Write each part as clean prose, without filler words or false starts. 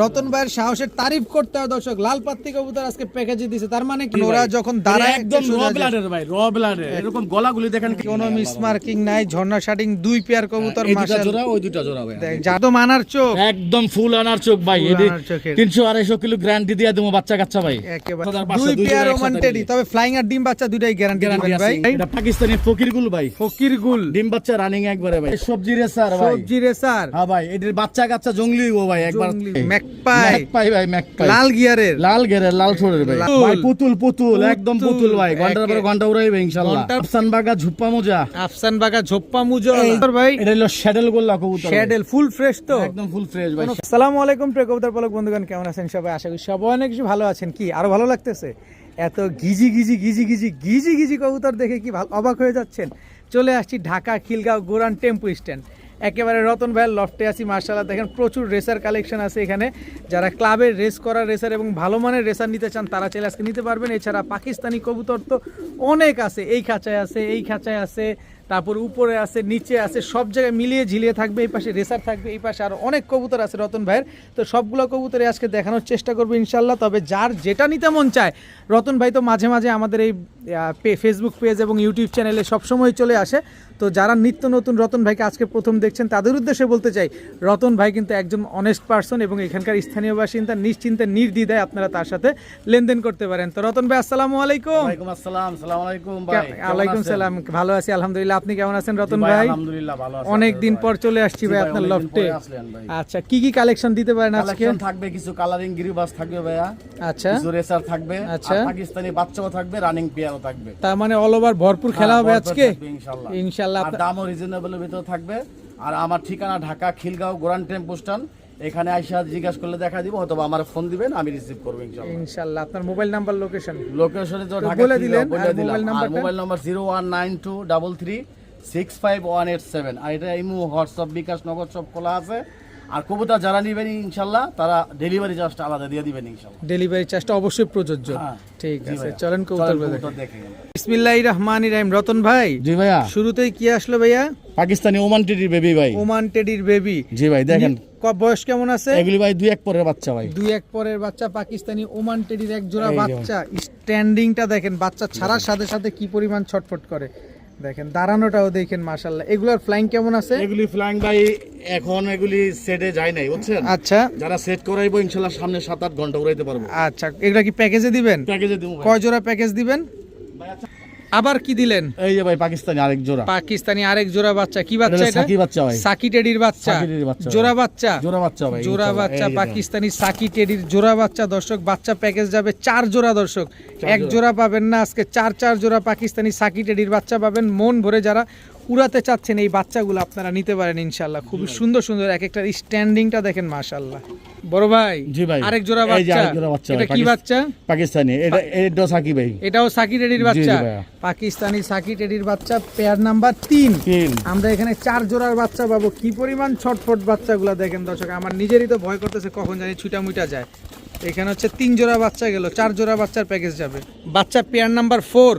রতন ভাইয়ের সাহসের তারিফ করতে হয় দর্শক। লাল পাত্তি কবুতর আজকে প্যাকেজে দিছে, তার মানে কি ওরা যখন দাঁড়ায় একদম র ব্লাডের ভাই, র ব্লাডের এরকম গলাগুলি দেখেন, কোনো মিস মার্কিং নাই, ঝর্ণা শাটিং, দুই পেয়ার কবুতর এই দুটো মাশাআল্লাহ জোড়া ওই দুটো জোড়া ভাই, জাদু মানার চোখ একদম ফুল আনার চোখ ভাই। এদি 300-250 কিলো গ্যারান্টি দিয়ে দেবো বাচ্চা কাচ্চা ভাই, একেবারে দুই পেয়ার ওমান টেডি, তবে ফ্লাইং আর ডিম বাচ্চা দুটাই গ্যারান্টি দিবেন ভাই। এটা পাকিস্তানি ফকিরগুল ভাই, ফকিরগুল ডিম বাচ্চা রানিং একবারে ভাই, সবজি রেসার ভাই, সবজি রেসার। হ্যাঁ ভাই, এদের বাচ্চা কাচ্চা জংলি ও ভাই, একবার ম্যাকপাই ম্যাকপাই ভাই, ম্যাকপাই লাল গিয়ারের, লাল গেরের, লাল ছোড়ের ভাই, ভাই পুতুল পুতুল একদম পুতুল ভাই, ঘন্টার পর ঘন্টা উড়াইবে ইনশাআল্লাহ। আফসান বাগা ঝুপ্পা মোজা, আফসান বাগা ঝোপ্পা মুজো ভাই, এটা হলো শ্যাডেল গোল্লা কবুতর, শ্যাডেল ফুল ফ্রেশ তো, একদম ফুল ফ্রেশ ভাই। আসসালামু আলাইকুম প্রিয় কবুতর পালক বন্ধুগণ, কেমন আছেন সবাই? আশা করি সবাই অনেক কিছু ভালো আছেন। কি আরো ভালো লাগতেছে এত গিজি গিজি গিজি গিজি গিজি গিজি কবুতর দেখে কি অবাক হয়ে যাচ্ছেন? চলে আসছি ঢাকা খিলগাঁও গোরান টেম্পু স্ট্যান্ড, একেবারে রতন ভাইয়ের লফটে আছি। মার্শাল্লাহ দেখেন প্রচুর রেসার কালেকশন আছে এখানে। যারা ক্লাবের রেস করা রেসার এবং ভালো মানের রেসার নিতে চান তারা চাইলে আজকে নিতে পারবেন। এছাড়া পাকিস্তানি কবুতর তো অনেক আছে, এই খাঁচায় আছে, এই খাঁচায় আছে, তারপর উপরে আছে, নিচে আছে, সব জায়গায় মিলিয়ে ঝিলিয়ে থাকবে। এই পাশে রেসার থাকবে, এই পাশে আরও অনেক কবুতর আছে রতন ভাইয়ের। তো সবগুলো কবুতরে আজকে দেখানোর চেষ্টা করবো ইনশাল্লাহ। তবে যার যেটা নিতে মন চায়, রতন ভাই তো মাঝে মাঝে আমাদের এই ফেসবুক পেজ এবং ইউটিউব চ্যানেলে সবসময় চলে আসে। তো যারা নিত্য নতুন রতন ভাইকে আজকে প্রথম দেখছেন তাদের উদ্দেশ্যে বলতে চাই, রতন ভাই কিন্তু একজন অনেস্ট পার্সন এবং এখানকার স্থানীয় বাসিন্দা, নিশ্চিন্তে নির্দ্বিধায় আপনারা তার সাথে লেনদেন করতে পারেন। তো রতন ভাই আসসালামু আলাইকুম। ওয়ালাইকুম আসসালাম, আসসালামু আলাইকুম ভাই। ওয়ালাইকুম সালাম, ভালো আছি আলহামদুলিল্লাহ। আপনি কেমন আছেন রতন ভাই? আলহামদুলিল্লাহ ভালো আছি। অনেক দিন পর চলে আসছি ভাই আপনার লফটে। আচ্ছা, কি কি কালেকশন দিতে পারেন আজকে? কালেকশন থাকবে কিছু কালারিং গিরিবাস থাকবে ভাইয়া, আচ্ছা কিছু রেসার থাকবে, আচ্ছা, আর পাকিস্তানি বাচ্চাও থাকবে, রানিং পেয়ারও থাকবে। তার মানে অল ওভার ভরপুর খেলা হবে আজকে ইনশাআল্লাহ। ইনশাআল্লাহ। আর দামও রিজনেবলের ভিতর থাকবে। আর আমার ঠিকানা ঢাকা খিলগাঁও গোরান টেম্পু স্ট্যান্ড। এখানে আইসা জিজ্ঞাসা করলে দেখা দিব, অথবা আমার ফোন দিবেন, আমি রিসিভ করব ইনশাআল্লাহ। ইনশাআল্লাহ। আপনার মোবাইল নাম্বার, লোকেশনে তো ঢাকা বলে দিলেন, মোবাইল নাম্বার 0192336518 আর এটা ইমো, হোয়াটসঅ্যাপ, বিকাশ, নগদ সব খোলা আছে। আর কবুতর যারা নেবেন ইনশাআল্লাহ তারা ডেলিভারি চার্জটা আলাদা দিয়ে দিবেন ইনশাআল্লাহ। ডেলিভারি চার্জটা অবশ্যই প্রযোজ্য। ঠিক আছে, চলেন কবুতর দেখেন। বিসমিল্লাহির রহমানির রহিম। রতন ভাই, জি ভাইয়া, শুরুতেই কি আসলো ভাইয়া? পাকিস্তানি ওমান টেডির বেবি ভাই, ওমান টেডির বেবি। জি ভাই দেখেন বয়স কেমন আছে? এগুলি ভাই 2-1 পরের বাচ্চা ভাই, 2-1 পরের বাচ্চা, পাকিস্তানি ওমান টেডির এক জোড়া বাচ্চা। স্ট্যান্ডিংটা দেখেন, বাচ্চা ছাড়ার সাথে সাথে কি পরিমাণ ছটফট করে দেখেন, দাঁড়ানোটাও দেখেন মাশাআল্লাহ। এগুলার ফ্লাইং কেমন আছে? এগুলি ফ্লাইং ভাই এখন এগুলি সেটে যায় নাই বুঝছেন। আচ্ছা, যারা সেট করাইবো ইনশাআল্লাহ সামনে 7-8 ঘন্টা উড়াইতে পারবো। আচ্ছা, এগুলা কি প্যাকেজে দিবেন? প্যাকেজে দেবো ভাই। কয় জোড়া প্যাকেজ দিবেন? আবার কি দিলেন? এই যে ভাই পাকিস্তানি আরেক জোড়া, পাকিস্তানি আরেক জোড়া বাচ্চা। কি বাচ্চা এটা? সাকি বাচ্চা ভাই, সাকি টেডির বাচ্চা, জোড়া বাচ্চা, জোড়া বাচ্চা ভাই, জোড়া বাচ্চা পাকিস্তানি সাকি টেডির জোড়া বাচ্চা। দর্শক, বাচ্চা প্যাকেজ যাবে 4 জোড়া। দর্শক, এক জোড়া পাবেন না আজকে, 4 জোড়া পাকিস্তানি সাকি টেডির বাচ্চা পাবেন। মন ভরে যারা উড়াতে চাচ্ছেন এই বাচ্চাগুলো আপনারা নিতে পারেন ইনশাআল্লাহ। খুবই সুন্দর সুন্দর এক একটা স্ট্যান্ডিংটা দেখেন মাশাআল্লাহ। বড় ভাই, জি ভাই, আরেক জোড়া বাচ্চা। এটা কি বাচ্চা? পাকিস্তানি, এটা সাকি ভাই, এটাও সাকি টেডির বাচ্চা, পাকিস্তানি সাকি টেডির বাচ্চা, পেয়ার নাম্বার 3। আমরা এখানে 4 জোড়ার বাচ্চা পাবো। কি পরিমাণ ছটফট বাচ্চাগুলো দেখেন দর্শক, আমার নিজেরই তো ভয় করতেছে কখন জানি ছুটা মুটা যায়। এখানে হচ্ছে 3 জোড়া বাচ্চা গেল, 4 জোড়া বাচ্চার প্যাকেজ যাবে। বাচ্চা পেয়ার নাম্বার 4।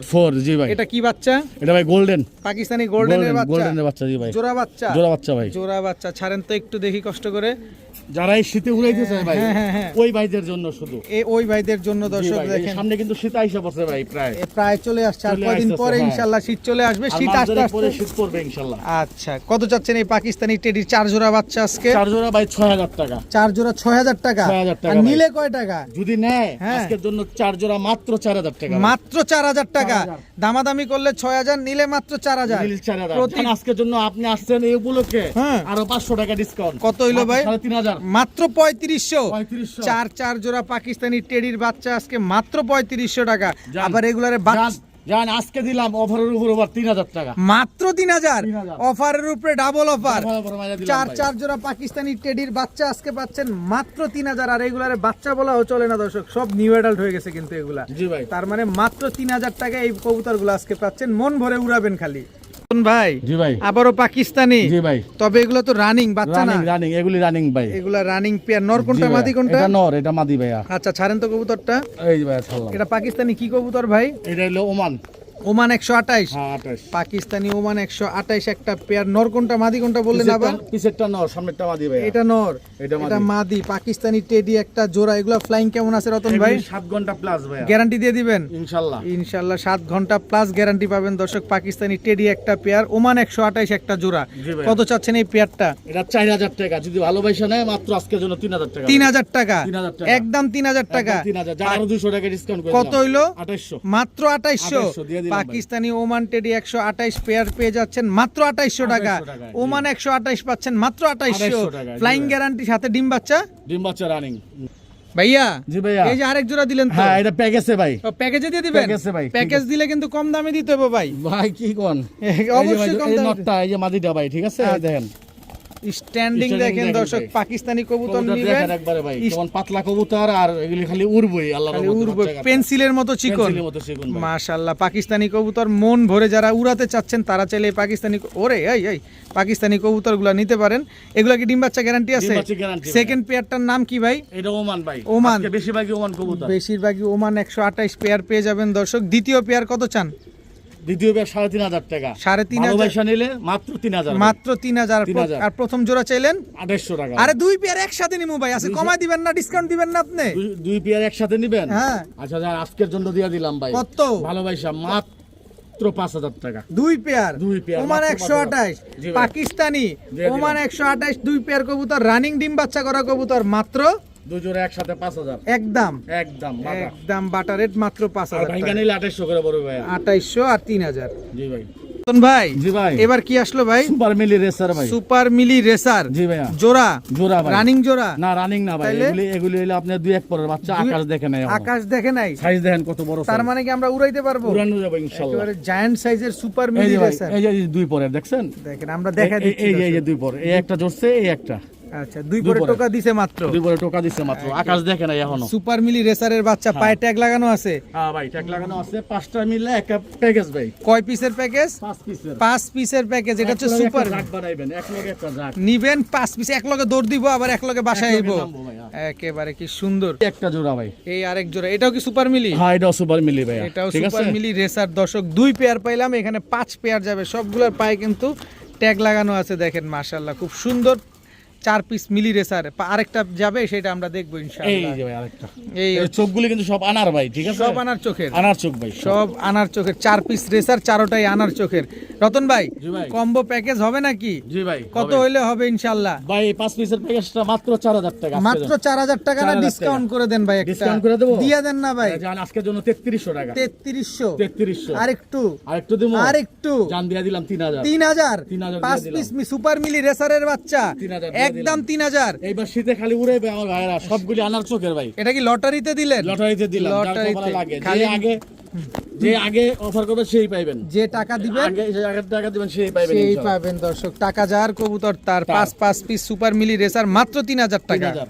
জি ভাই, এটা কি বাচ্চা? এটা ভাই গোল্ডেন, পাকিস্তানি গোল্ডেনের বাচ্চা, গোল্ডেনের বাচ্চা। জি ভাই, জোড়া বাচ্চা, জোড়া বাচ্চা ভাই, জোড়া বাচ্চা। ছাড়েন তো একটু দেখি কষ্ট করে। যারা এই শীতে উড়াইতে চায় ভাই, ওই ভাইদের জন্য শুধু, ওই ভাইদের জন্য দর্শক দেখেন। সামনে কিন্তু শীত আইসা পড়ছে ভাই, প্রায় চলে আসছে। আর কয়দিন পরে ইনশাআল্লাহ শীত চলে আসবে, শীত আসতে পরে শীত পড়বে ইনশাআল্লাহ। আচ্ছা, কত চাচ্ছেন এই পাকিস্তানি টেডির 4 জোড়া বাচ্চা আজকে? 4 জোড়া ভাই 6000 টাকা। 4 জোড়া 6000 টাকা। আর নিলে কয় টাকা? যদি নেয় আজকের জন্য 4 জোড়া মাত্র 4000 টাকা। মাত্র 4000 টাকা। দামাদামি করলে 6000, নিলে মাত্র 4000। আজকের জন্য আপনি আসছেন এই উপলক্ষে, আরো 500 টাকা ডিসকাউন্ট। কত হইলো ভাই? 3500, মাত্র 3500। 4 জোড়া পাকিস্তানি টেডির বাচ্চা আজকে মাত্র 3500 টাকা। আবার রেগুলারে জান আজকে দিলাম অফারের উপর আবার 3000 টাকা, মাত্র 3000 অফারের উপরে ডাবল অফার। 4 জোড়া পাকিস্তানি টেডির বাচ্চা আজকে পাচ্ছেন মাত্র 3000। আর এগুলারে বাচ্চা বলাও চলে না দর্শক, সব নিউ অ্যাডাল্ট হয়ে গেছে কিন্তু এগুলা। জি ভাই, তার মানে মাত্র 3000 টাকা এই কবুতরগুলো আজকে পাচ্ছেন। মন ভরে উড়াবেন খালি ভাই। জি ভাই, আবারও পাকিস্তানি। জি ভাই, তবে এগুলো তো রানিং বাচ্চা না? রানিং, এগুলি রানিং ভাই, এগুলা রানিং পেয়ার। নর কোনটা, মাদি কোনটা? এটা নর, এটা মাদি ভাইয়া। আচ্ছা, ছাড়েন তো কবুতরটা। এই যে ভাই ছাড়লাম। এটা পাকিস্তানি কি কবুতর ভাই? এটা হলো ওমান। ওমান 128, হ্যাঁ 28 পাকিস্তানি ওমান 128 একটা পেয়ার। নর কোনটা মাদি কোনটা বললেন আবার? পিছেরটা নর, সামনেরটা মাদি ভাই। এটা নর, এটা এটা মাদি। পাকিস্তানি টেডি একটা জোড়া। এগুলো ফ্লাইং কেমন আছে রতন ভাই? 7 ঘন্টা প্লাস ভাই, গ্যারান্টি দিয়ে দিবেন ইনশাআল্লাহ। ইনশাআল্লাহ 7 ঘন্টা প্লাস গ্যারান্টি পাবেন দর্শক। পাকিস্তানি টেডি একটা পেয়ার, ওমান 128 একটা জোড়া। জি ভাই। কত চাচ্ছেন এই পেয়ারটা? এটা 4000 টাকা, যদি ভালোবাসা নেয় মাত্র আজকের জন্য 3000 টাকা। 3000 টাকা, 3000 টাকা। একদম 3000 টাকা। 3000, যা আরো 200 টাকা ডিসকাউন্ট করে কত হইলো? 2800। মাত্র 2800। 2800 দিয়ে দিলাম ভাই। পাকিস্তানি ওমান টেডি 128 পেয়ার পেয়ে যাচ্ছেন মাত্র 2800 টাকা। 2800 টাকা, জি। ওমান 128 পাচ্ছেন মাত্র 2800। 2800 টাকা, জি ফ্লাইং ভাই। গ্যারান্টি সাথে ডিম বাচ্চা। ডিম বাচ্চা রানিং। ভাইয়া জি ভাইয়া। এই যে আরেক জোড়া দিলেন তো, হ্যাঁ এটা প্যাকেজে ভাই। প্যাকেজে দিয়ে দিবেন? প্যাকেজে ভাই, প্যাকেজ দিলে কিন্তু কম দামে দিতে হবে ভাই। ভাই কি কোন? অবশ্যই কম এই দামে। নটটা, এই যে মাদিটা ভাই, ঠিক আছে? এই দেখেন স্ট্যান্ডিং দেখেন দেখেন দর্শক, ভাই। পাকিস্তানি কবুতর কবুতর নিবেন দেখেন একবারে ভাই, কেমন পাতলা কবুতর, আর এগুলি খালি উড়বই আল্লাহর খালি রহমতে। উড়বে, বাচ্চা কাচ্চা। পেন্সিলের মতো চিকন। পেন্সিলের মতো চিকন ভাই। মাশাআল্লাহ, পাকিস্তানি কবুতর মন ভরে যারা উড়াতে চাচ্ছেন তারা চাইলে এই পাকিস্তানি ওরে এই পাকিস্তানি কবুতরগুলো নিতে পারেন। এগুলা কি ডিম বাচ্চা গ্যারান্টি আছে? ডিম বাচ্চা guarantee ভাই। সেকেন্ড পেয়ারটার নাম কি ভাই? এটা ওমান ভাই। ওমান। আজকে বেশিরভাগই ওমান কবুতর। বেশিরভাগই ওমান 128 পেয়ার পেয়ে যাবেন দর্শক। দ্বিতীয় পেয়ার কত চান? দ্বিতীয় ব্যাগ 3500 টাকা। 3500 ভালোবাসা নিলে মাত্র 3000। মাত্র 3000। 3000 আর প্রথম জোড়া চাইলেন 2800 টাকা। আরে দুই পেয়ার একসাথে নিমু ভাই, আছে কমাই দিবেন না, ডিসকাউন্ট দিবেন না আপনি? দুই পেয়ার একসাথে নিবেন? হ্যাঁ। আচ্ছা যান, আজকের জন্য দিয়ে দিলাম ভাই। কত? ভালোবাসা মাত্র 5000 টাকা। দুই পেয়ার দুই পেয়ার, ওমান মাত্র 128, জি ভাই। পাকিস্তানি দিয়ে দিলাম। ওমান 128 দুই পেয়ার কবুতর, রানিং ডিম বাচ্চা করা কবুতর, মাত্র দুই জোড়া একসাথে 5000। একদম একদম বাটা। একদম বাটার রেট মাত্র আর 5000 ভাইঙ্গা টাকা। নিলে 2800 করে পড়বে ভাই। 2800 আর 3000। জি ভাই। রতন ভাই জি ভাই। এবার কি আসলো ভাই? সুপার মিলি রেসার ভাই। সুপার মিলি রেসার জি ভাইয়া। জোড়া, জোড়া ভাই। রানিং জোড়া? না রানিং না ভাই, তাইলে? এগুলি হলো আপনার 2-1 পরের বাচ্চা। আকাশ দেখে নাই, আকাশ দেখে নাই? সাইজ দেখেন কত বড়। তার মানে কি আমরা উড়াইতে পারবো? উড়ানো যাবে ইনশাআল্লাহ। একেবারে জায়ান্ট সাইজের সুপার এই মিলি যে ভাই, রেসার। এই যে 2 পরের দেখছেন? দেখেন আমরা দেখা দিচ্ছি এই যে দর্শক। 2 পর, এই একটা জড়ছে, এই একটা। আচ্ছা, দুই পরে পরে। টোকা দিছে মাত্র। 2 পরে টোকা দিছে মাত্র। আকাশ দেখে নাই এখনো। সুপার মিলি রেসারের বাচ্চা, পায়ে ট্যাগ লাগানো আছে। হ্যাঁ ভাই, ট্যাগ লাগানো আছে। 5টা মিলে একটা প্যাকেজ ভাই। কয় পিসের প্যাকেজ? 5 পিসের। 5 পিসের প্যাকেজ। এটা হচ্ছে সুপার। জাক বানাইবেন, এক লগে একটা জাক। নিবেন 5 পিস, এক লগে দৌড় দিব, আবার এক লগে বাসায় এক আইব। লগে নামবো ভাই, একেবারে কি সুন্দর। একটা জোড়া ভাই। এই আরেক জোড়া, এটাও কি সুপার মিলি? হ্যাঁ এটাও সুপার মিলি ভাই। এটাও ঠিক আছে? সুপার মিলি রেসার দর্শক। দুই পেয়ার পাইলাম, এখানে 5 পেয়ার যাবে। সবগুলোর পায়ে কিন্তু ট্যাগ লাগানো আছে দেখেন, মাশাআল্লাহ খুব সুন্দর। 4 পিস মিলি রেসার। আরেকটা যাবে, সেটা আমরা দেখবো এই ইনশাআল্লাহ। যে ভাই আরেকটা। এই এই চোখগুলি কিন্তু সব আনার ভাই, ঠিক আছে? সব আনার চোখের। আনার চোখ ভাই। সব আনার চোখের 4 পিস রেসার, চারোটাই আনার চোখের। রতন ভাই জি ভাই। কম্বো প্যাকেজ হবে নাকি? জি ভাই। কত হবে। হইলে হবে ইনশাআল্লাহ? ভাই এই 5 পিসের প্যাকেজটা মাত্র 4000 টাকা। মাত্র 4000 টাকা না? 4000 ডিসকাউন্ট করে দেন ভাই, একটা ডিসকাউন্ট করে দেবো? দিয়ে দেন না ভাই? জান আজকের জন্য 3300 টাকা। 3300। 3300। আরেকটু আরেকটু দিমু? আরেকটু জান দিয়া দিলাম 3000। 3000। 3000 5 দিয়ে পিস দিলাম। সুপার মিলি রেসারের বাচ্চা, 3000 দিয়ে একদম দিলাম। 3000। এইবার শীতে খালি উড়াইবে আমার ভাইরা, সবগুলি আনার চোখের ভাই। এটা কি লটারিতে দিলেন? লটারিতে দিলাম, যার লটারিতে। কপালে লাগে। খালি- যে আগে অফার করবে সেই পাইবেন। যে টাকা দিবেন আগে যে আগে টাকা দিবেন সেই পাইবেন সেই ইনশাআল্লাহ। পাবেন দর্শক। টাকা যার কবুতর তার। 5 পিস সুপার মিলি রেসার মাত্র 3000 টাকা 3000।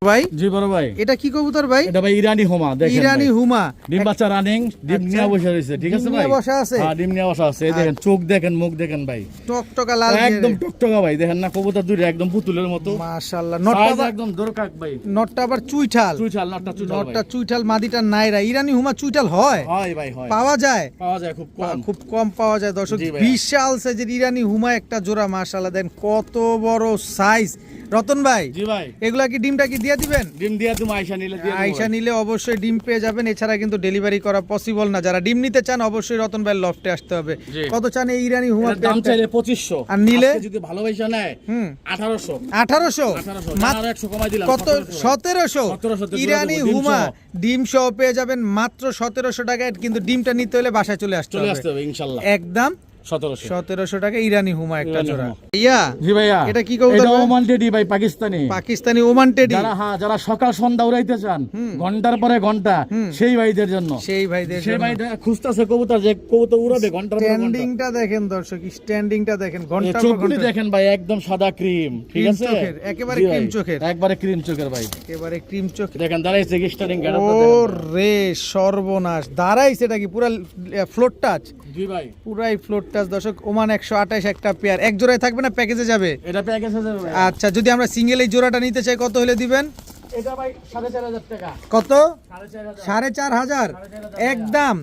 ভাই। জি বড় ভাই। এটা কি কবুতর ভাই? এটা ভাই ইরানি হোমা দেখেন। ইরানি ভাই। হুমা। ডিম বাচ্চা রানিং, ডিম আচ্ছা। নিয়ে বসে রয়েছে, ঠিক আছে ডিম ভাই? নিয়ে বসা আছে? হ্যাঁ ডিম নিয়ে বসা আছে। এই দেখেন চোখ দেখেন, মুখ দেখেন ভাই। টকটকা লাল একদম টকটকা ভাই, দেখেন না কবুতর দুইটা একদম পুতুলের মতো। মাশাআল্লাহ। সাইজ একদম দরকাক ভাই। নটটা আবার চুইঠাল। চুইঠাল, নটটা চুইঠাল নটটা ভাই। চুইঠাল, মাদিটা নাইরা। ইরানি হুমা চুইঠাল হয়? হয় ভাই, হয়। পাওয়া যায়? পাওয়া যায় খুব কম। খুব কম পাওয়া যায় দর্শক। জি ভাইয়া। বিশাল সাইজের ইরানি হুমা একটা জোড়া, মাশাআল্লাহ দেন কত বড় সাইজ। রতন ভাই জি ভাই। এগুলা কি ডিমটা কি দিয়ে দিবেন? ডিম দিয়া তুমি আয়শা নিলে দিয়ে দেবো আইসা ভাই। নিলে অবশ্যই ডিম পেয়ে যাবেন, এছাড়া কিন্তু ডেলিভারি করা পসিবল না। যারা ডিম নিতে চান অবশ্যই রতন ভাই লফটে আসতে হবে। জি। কত চান এই ইরানি হুমা? এটার দাম চাইলে 2500। আর নিলে? আজকে যদি ভালোবাসা নেয় 1800। 1800। 1800 মাত্র আর 100 কমাই দিলাম। কত? 1700। 1700 ইরানি ডিম হুমা সহ। ডিম সহ পেয়ে যাবেন মাত্র 1700 টাকায়। কিন্তু ডিমটা নিতে হলে বাসায় চলে আসতে চলে হবে আসতে হবে ইনশাআল্লাহ। একদম 1700। 1700 টাকা ইরানি হুমা একটা ইরানি জোড়া। হুমা। ইয়া জি ভাইয়া। এটা কি কবুতর এটা ভাই? ওমান টেডি ভাই, পাকিস্তানি। Pakistani Oman teddy. যারা সকাল সন্ধ্যা উড়াইতে চান, ঘন্টার পরে ঘন্টা, সেই ভাইদের জন্য। সেই ভাইদের সেই জন্য। ভাইটা খুঁজতেছে কবুতর, যে কবুতর উড়াবে ঘন্টার পরে ঘন্টা। স্ট্যান্ডিংটা দেখেন দর্শক, স্ট্যান্ডিংটা দেখেন, এই ঘন্টা পর চোখগুলি ঘন্টা। দেখেন ভাই, একদম সাদা ক্রিম, ঠিক ক্রিম আছে? চোখের, একেবারে জি ভাই, ক্রিম চোখের। একবারে ক্রিম চোখের ভাই। একেবারে ক্রিম চোখ। দেখেন দাঁড়াইছে স্টারিং গাড়ি। ও রে সর্বনাশ, দাঁড়াইছে এটা কি পুরা ফ্লোর টাচ? জি ভাই। পুরাই ফ্লোর টাচ দর্শক। ওমান 128 একটা পেয়ার। এক জোড়ায় থাকবে না প্যাকেজে যাবে? এটা প্যাকেজ আছে ভাই। আচ্ছা, যদি আমরা সিঙ্গেল এই জোড়াটা নিতে চাই কত হলে দিবেন? এটা ভাই 4500 টাকা। কত? 4500। 4500। একদম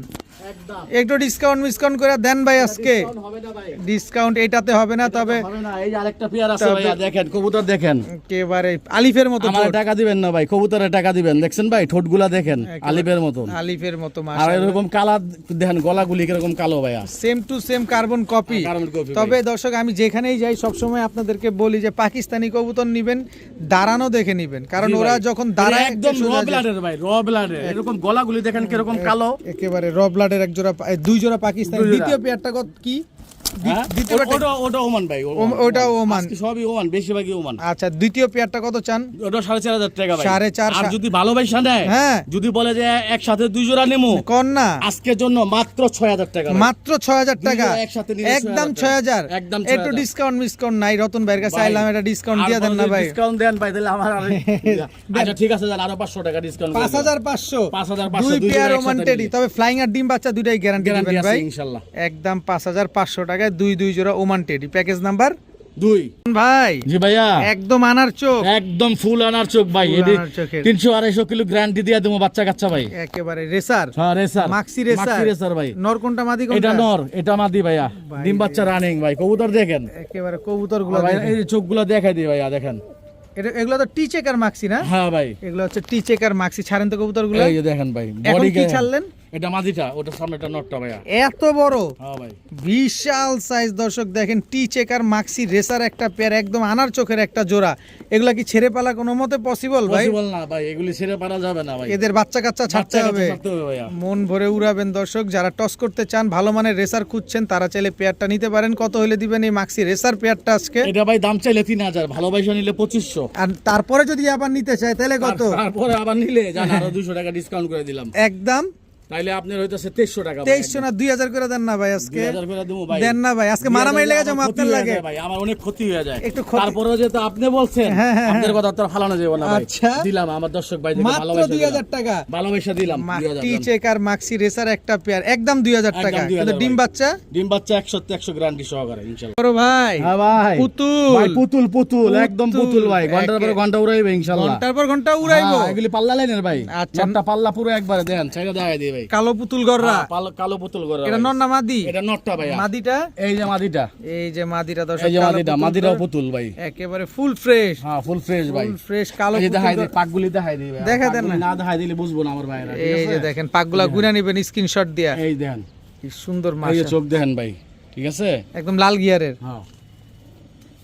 একদম একটু ডিসকাউন্ট করে দেন ভাই আজকে। Discount হবে না ভাই, ডিসকাউন্ট এটাতে হবে না, তবে হবে না। এই যে আরেকটা পেয়ার আছে ভাইয়া, দেখেন কবুতর দেখেন, একেবারে আলিফের মতো আমার ঠোঁট। টাকা দিবেন না ভাই, কবুতরের টাকা দিবেন। দেখছেন ভাই ঠোঁটগুলা দেখেন আলিফের মতন, আলিফের মতো আর মাশাআল্লাহ, এরকম কালা দেখেন, গলাগুলি কিরকম কালো ভাইয়া, same to same carbon copy. Carbon copy. তবে দর্শক আমি যেখানেই যাই সবসময় আপনাদেরকে বলি যে পাকিস্তানি কবুতর নিবেন, দাঁড়ানো দেখে নিবেন, কারণ ওরা যখন দাঁড়ায় একদম একটু র সোজা যায়। ব্লাডের ভাই, র ব্লাডের, এরকম গলাগুলি দেখেন কিরকম কালো। একেবারে র ব্লাডের এক জোড়া দুই জোড়া পাকিস্তানি। দুই জোড়া। দ্বিতীয় পেয়ারটা কত কি? হ্যাঁ? ওটা ওমান ভাই, ওটাও ওমান। আজকে সবই ওমান, বেশিরভাগই ওমান। আচ্ছা, দ্বিতীয় পেয়ারটা কত চান? ওটা 4,500 টাকা ভাই। 4,500 আর যদি ভালোবাসা নেয়, হ্যাঁ। যদি বলে যে একসাথে 2 জোড়া নেমো, কর না, আজকের জন্য মাত্র 6,000 টাকা ভাই। মাত্র 6,000 টাকা, দুই জোড়া একসাথে নিলে একদম 6,000 6,000। একদম একটু 6,000 ডিসকাউন্ট নাই রতন ভাইয়ের কাছে, ভাই, আইলাম এটা ডিসকাউন্ট দিয়ে দেন না ভাই। ডিসকাউন্ট দেন ভাই, তাহলে আমার আচ্ছা ঠিক আছে, আরো 500 টাকা ডিসকাউন্ট 5,500 5,500 দুই দুই পেয়ার জোড়া ওমান একসাথে টেডি, নিলে। তবে ফ্লাইং আর ডিম বাচ্চা দুইটাই গ্যারান্টি গ্যারান্টি দিবেন আছে ভাই। ইনশাআল্লাহ। একদম 5,500 টাকায় দুই জোড়া ওমান টেডি। প্যাকেজ নাম্বার 2 ভাই, জি ভাইয়া, একদম আনার চোখ, একদম ফুল আনার চোখ ভাই, ফুল এটি আনার চোখের। 300-250 কিলো গ্যারান্টি দিয়ে দেবো বাচ্চা কাচ্চা ভাই। একেবারে রেসার, হ্যাঁ রেসার, মাক্সি রেসার। রেসার ভাই। নর কোনটা মাদি এটা কোনটা? নর, এটা মাদি ভাইয়া, ভাই ডিম বাচ্চা রানিং ভাই, কবুতর দেখেন একেবারে কবুতরগুলো ভাই, দেখেন। এই যে চোখগুলো দেখাই দিই ভাইয়া, দেখেন। এগুলো তো টি চেকার মাক্সি না? হ্যাঁ ভাই, এগুলো হচ্ছে টি চেকার মাক্সি। ছাড়েন তো কবুতরগুলো। এই যে দেখেন ভাই, এখন বডি কি ছাড়লেন? এটা মাদিটা, ওটা সামনেটা নটটা ভাইয়া। এত বড় হ্যাঁ ভাই, বিশাল সাইজ দর্শক দেখেন, টি চেকার মাক্সি রেসার একটা পেয়ার, একদম আনার চোখের একটা জোড়া। এগুলা কি ছেড়ে পালা কোনো মতে পসিবল ভাই? পসিবল না ভাই, এগুলি ছেড়ে পারা যাবে না ভাই, এদের বাচ্চা কাচ্চা ছাড়তে বাচ্চা হবে, কাচ্চা ছাড়তে হবে ভাইয়া। মন ভরে উড়াবেন দর্শক। যারা টস করতে চান, ভালো মানের রেসার খুঁজছেন, তারা চাইলে পেয়ারটা নিতে পারেন। কত হলে দিবেন এই মাক্সি রেসার পেয়ারটা আজকে? এটা ভাই দাম চাইলে 3,000, ভালোবাসা নিলে 2,500। আর তারপরে যদি আবার নিতে চায় তাহলে কত? তারপরে আবার নিলে জান আরো 200 টাকা ডিসকাউন্ট করে দিলাম, একদম তাইলে আপনার হইতাছে 2300 টাকা ভাই। 2300 না 2,000 করে দেন না ভাই আজকে। 2,000 করে দেবো ভাই, দেন না ভাই, আজকে মারামারি লেগে যাবো আমার আপনার ক্ষতি হয়ে লাগে। যায় ভাই, আমার অনেক ক্ষতি হয়ে যায়। একটু ক্ষতি- তারপরেও যেহেতু আপনি বলছেন, হ্যাঁ, হ্যাঁ, আপনার কথা তো আর ফালানো যাবে না ভাই। আচ্ছা। দিলাম আমার দর্শক ভাই, মাত্র 2,000 টাকা। ভালোবাসা দিলাম 2000 টি দাম। চেকার মাক্সি রেসার একটা পেয়ার, একদম 2,000 টাকা। একদম 2000 কিন্তু ডিম ভাই। বাচ্চা ডিম বাচ্চা 100 গ্যারান্টি সহকারে ইনশাআল্লাহ। বড় ভাই, হ্যাঁ ভাই, পুতুল ভাই পুতুল একদম পুতুল ভাই, ঘন্টার পর ঘন্টা উড়াইবে ইনশাআল্লাহ। ঘন্টার পর ঘন্টা উড়াইবো। হ্যাঁ, এগুলি পাল্লা লাইনের ভাই, আচ্ছা। নটটা পাল্লা পুরো একবারে দেন, চাইরা দেখাই দিই ভাই। কালো পুতুল গররা, কালো পুতুল করে এটা নর না মাদি? এটা নটটা ভাইয়া, মাদিটা, এই যে মাদিটা, এই যে মাদিটা দর্শক, এই যে কালো মাদিটা, পুতুল মাদিরাও গড়, পুতুল ভাই। একেবারে ফুল ফ্রেশ, হ্যাঁ ফুল ফ্রেশ ভাই, ফুল ফ্রেশ কালো এই যে পুতুল দেখাই দিই, গড়। পাকগুলি দেখাই দিই ভাই, দেখা দেন পাকগুলি না। না দেখাই দিলে বুঝবো না আমার ভাইরা, ঠিক এই যে আছে? দেখেন পাকগুলা গুনা নিবেন স্ক্রিনশট দিয়া। এই দেখেন, কি সুন্দর এই যে মাশা, চোখ দেখেন ভাই, ঠিক আছে? একদম লাল গিয়ারের হ্যাঁ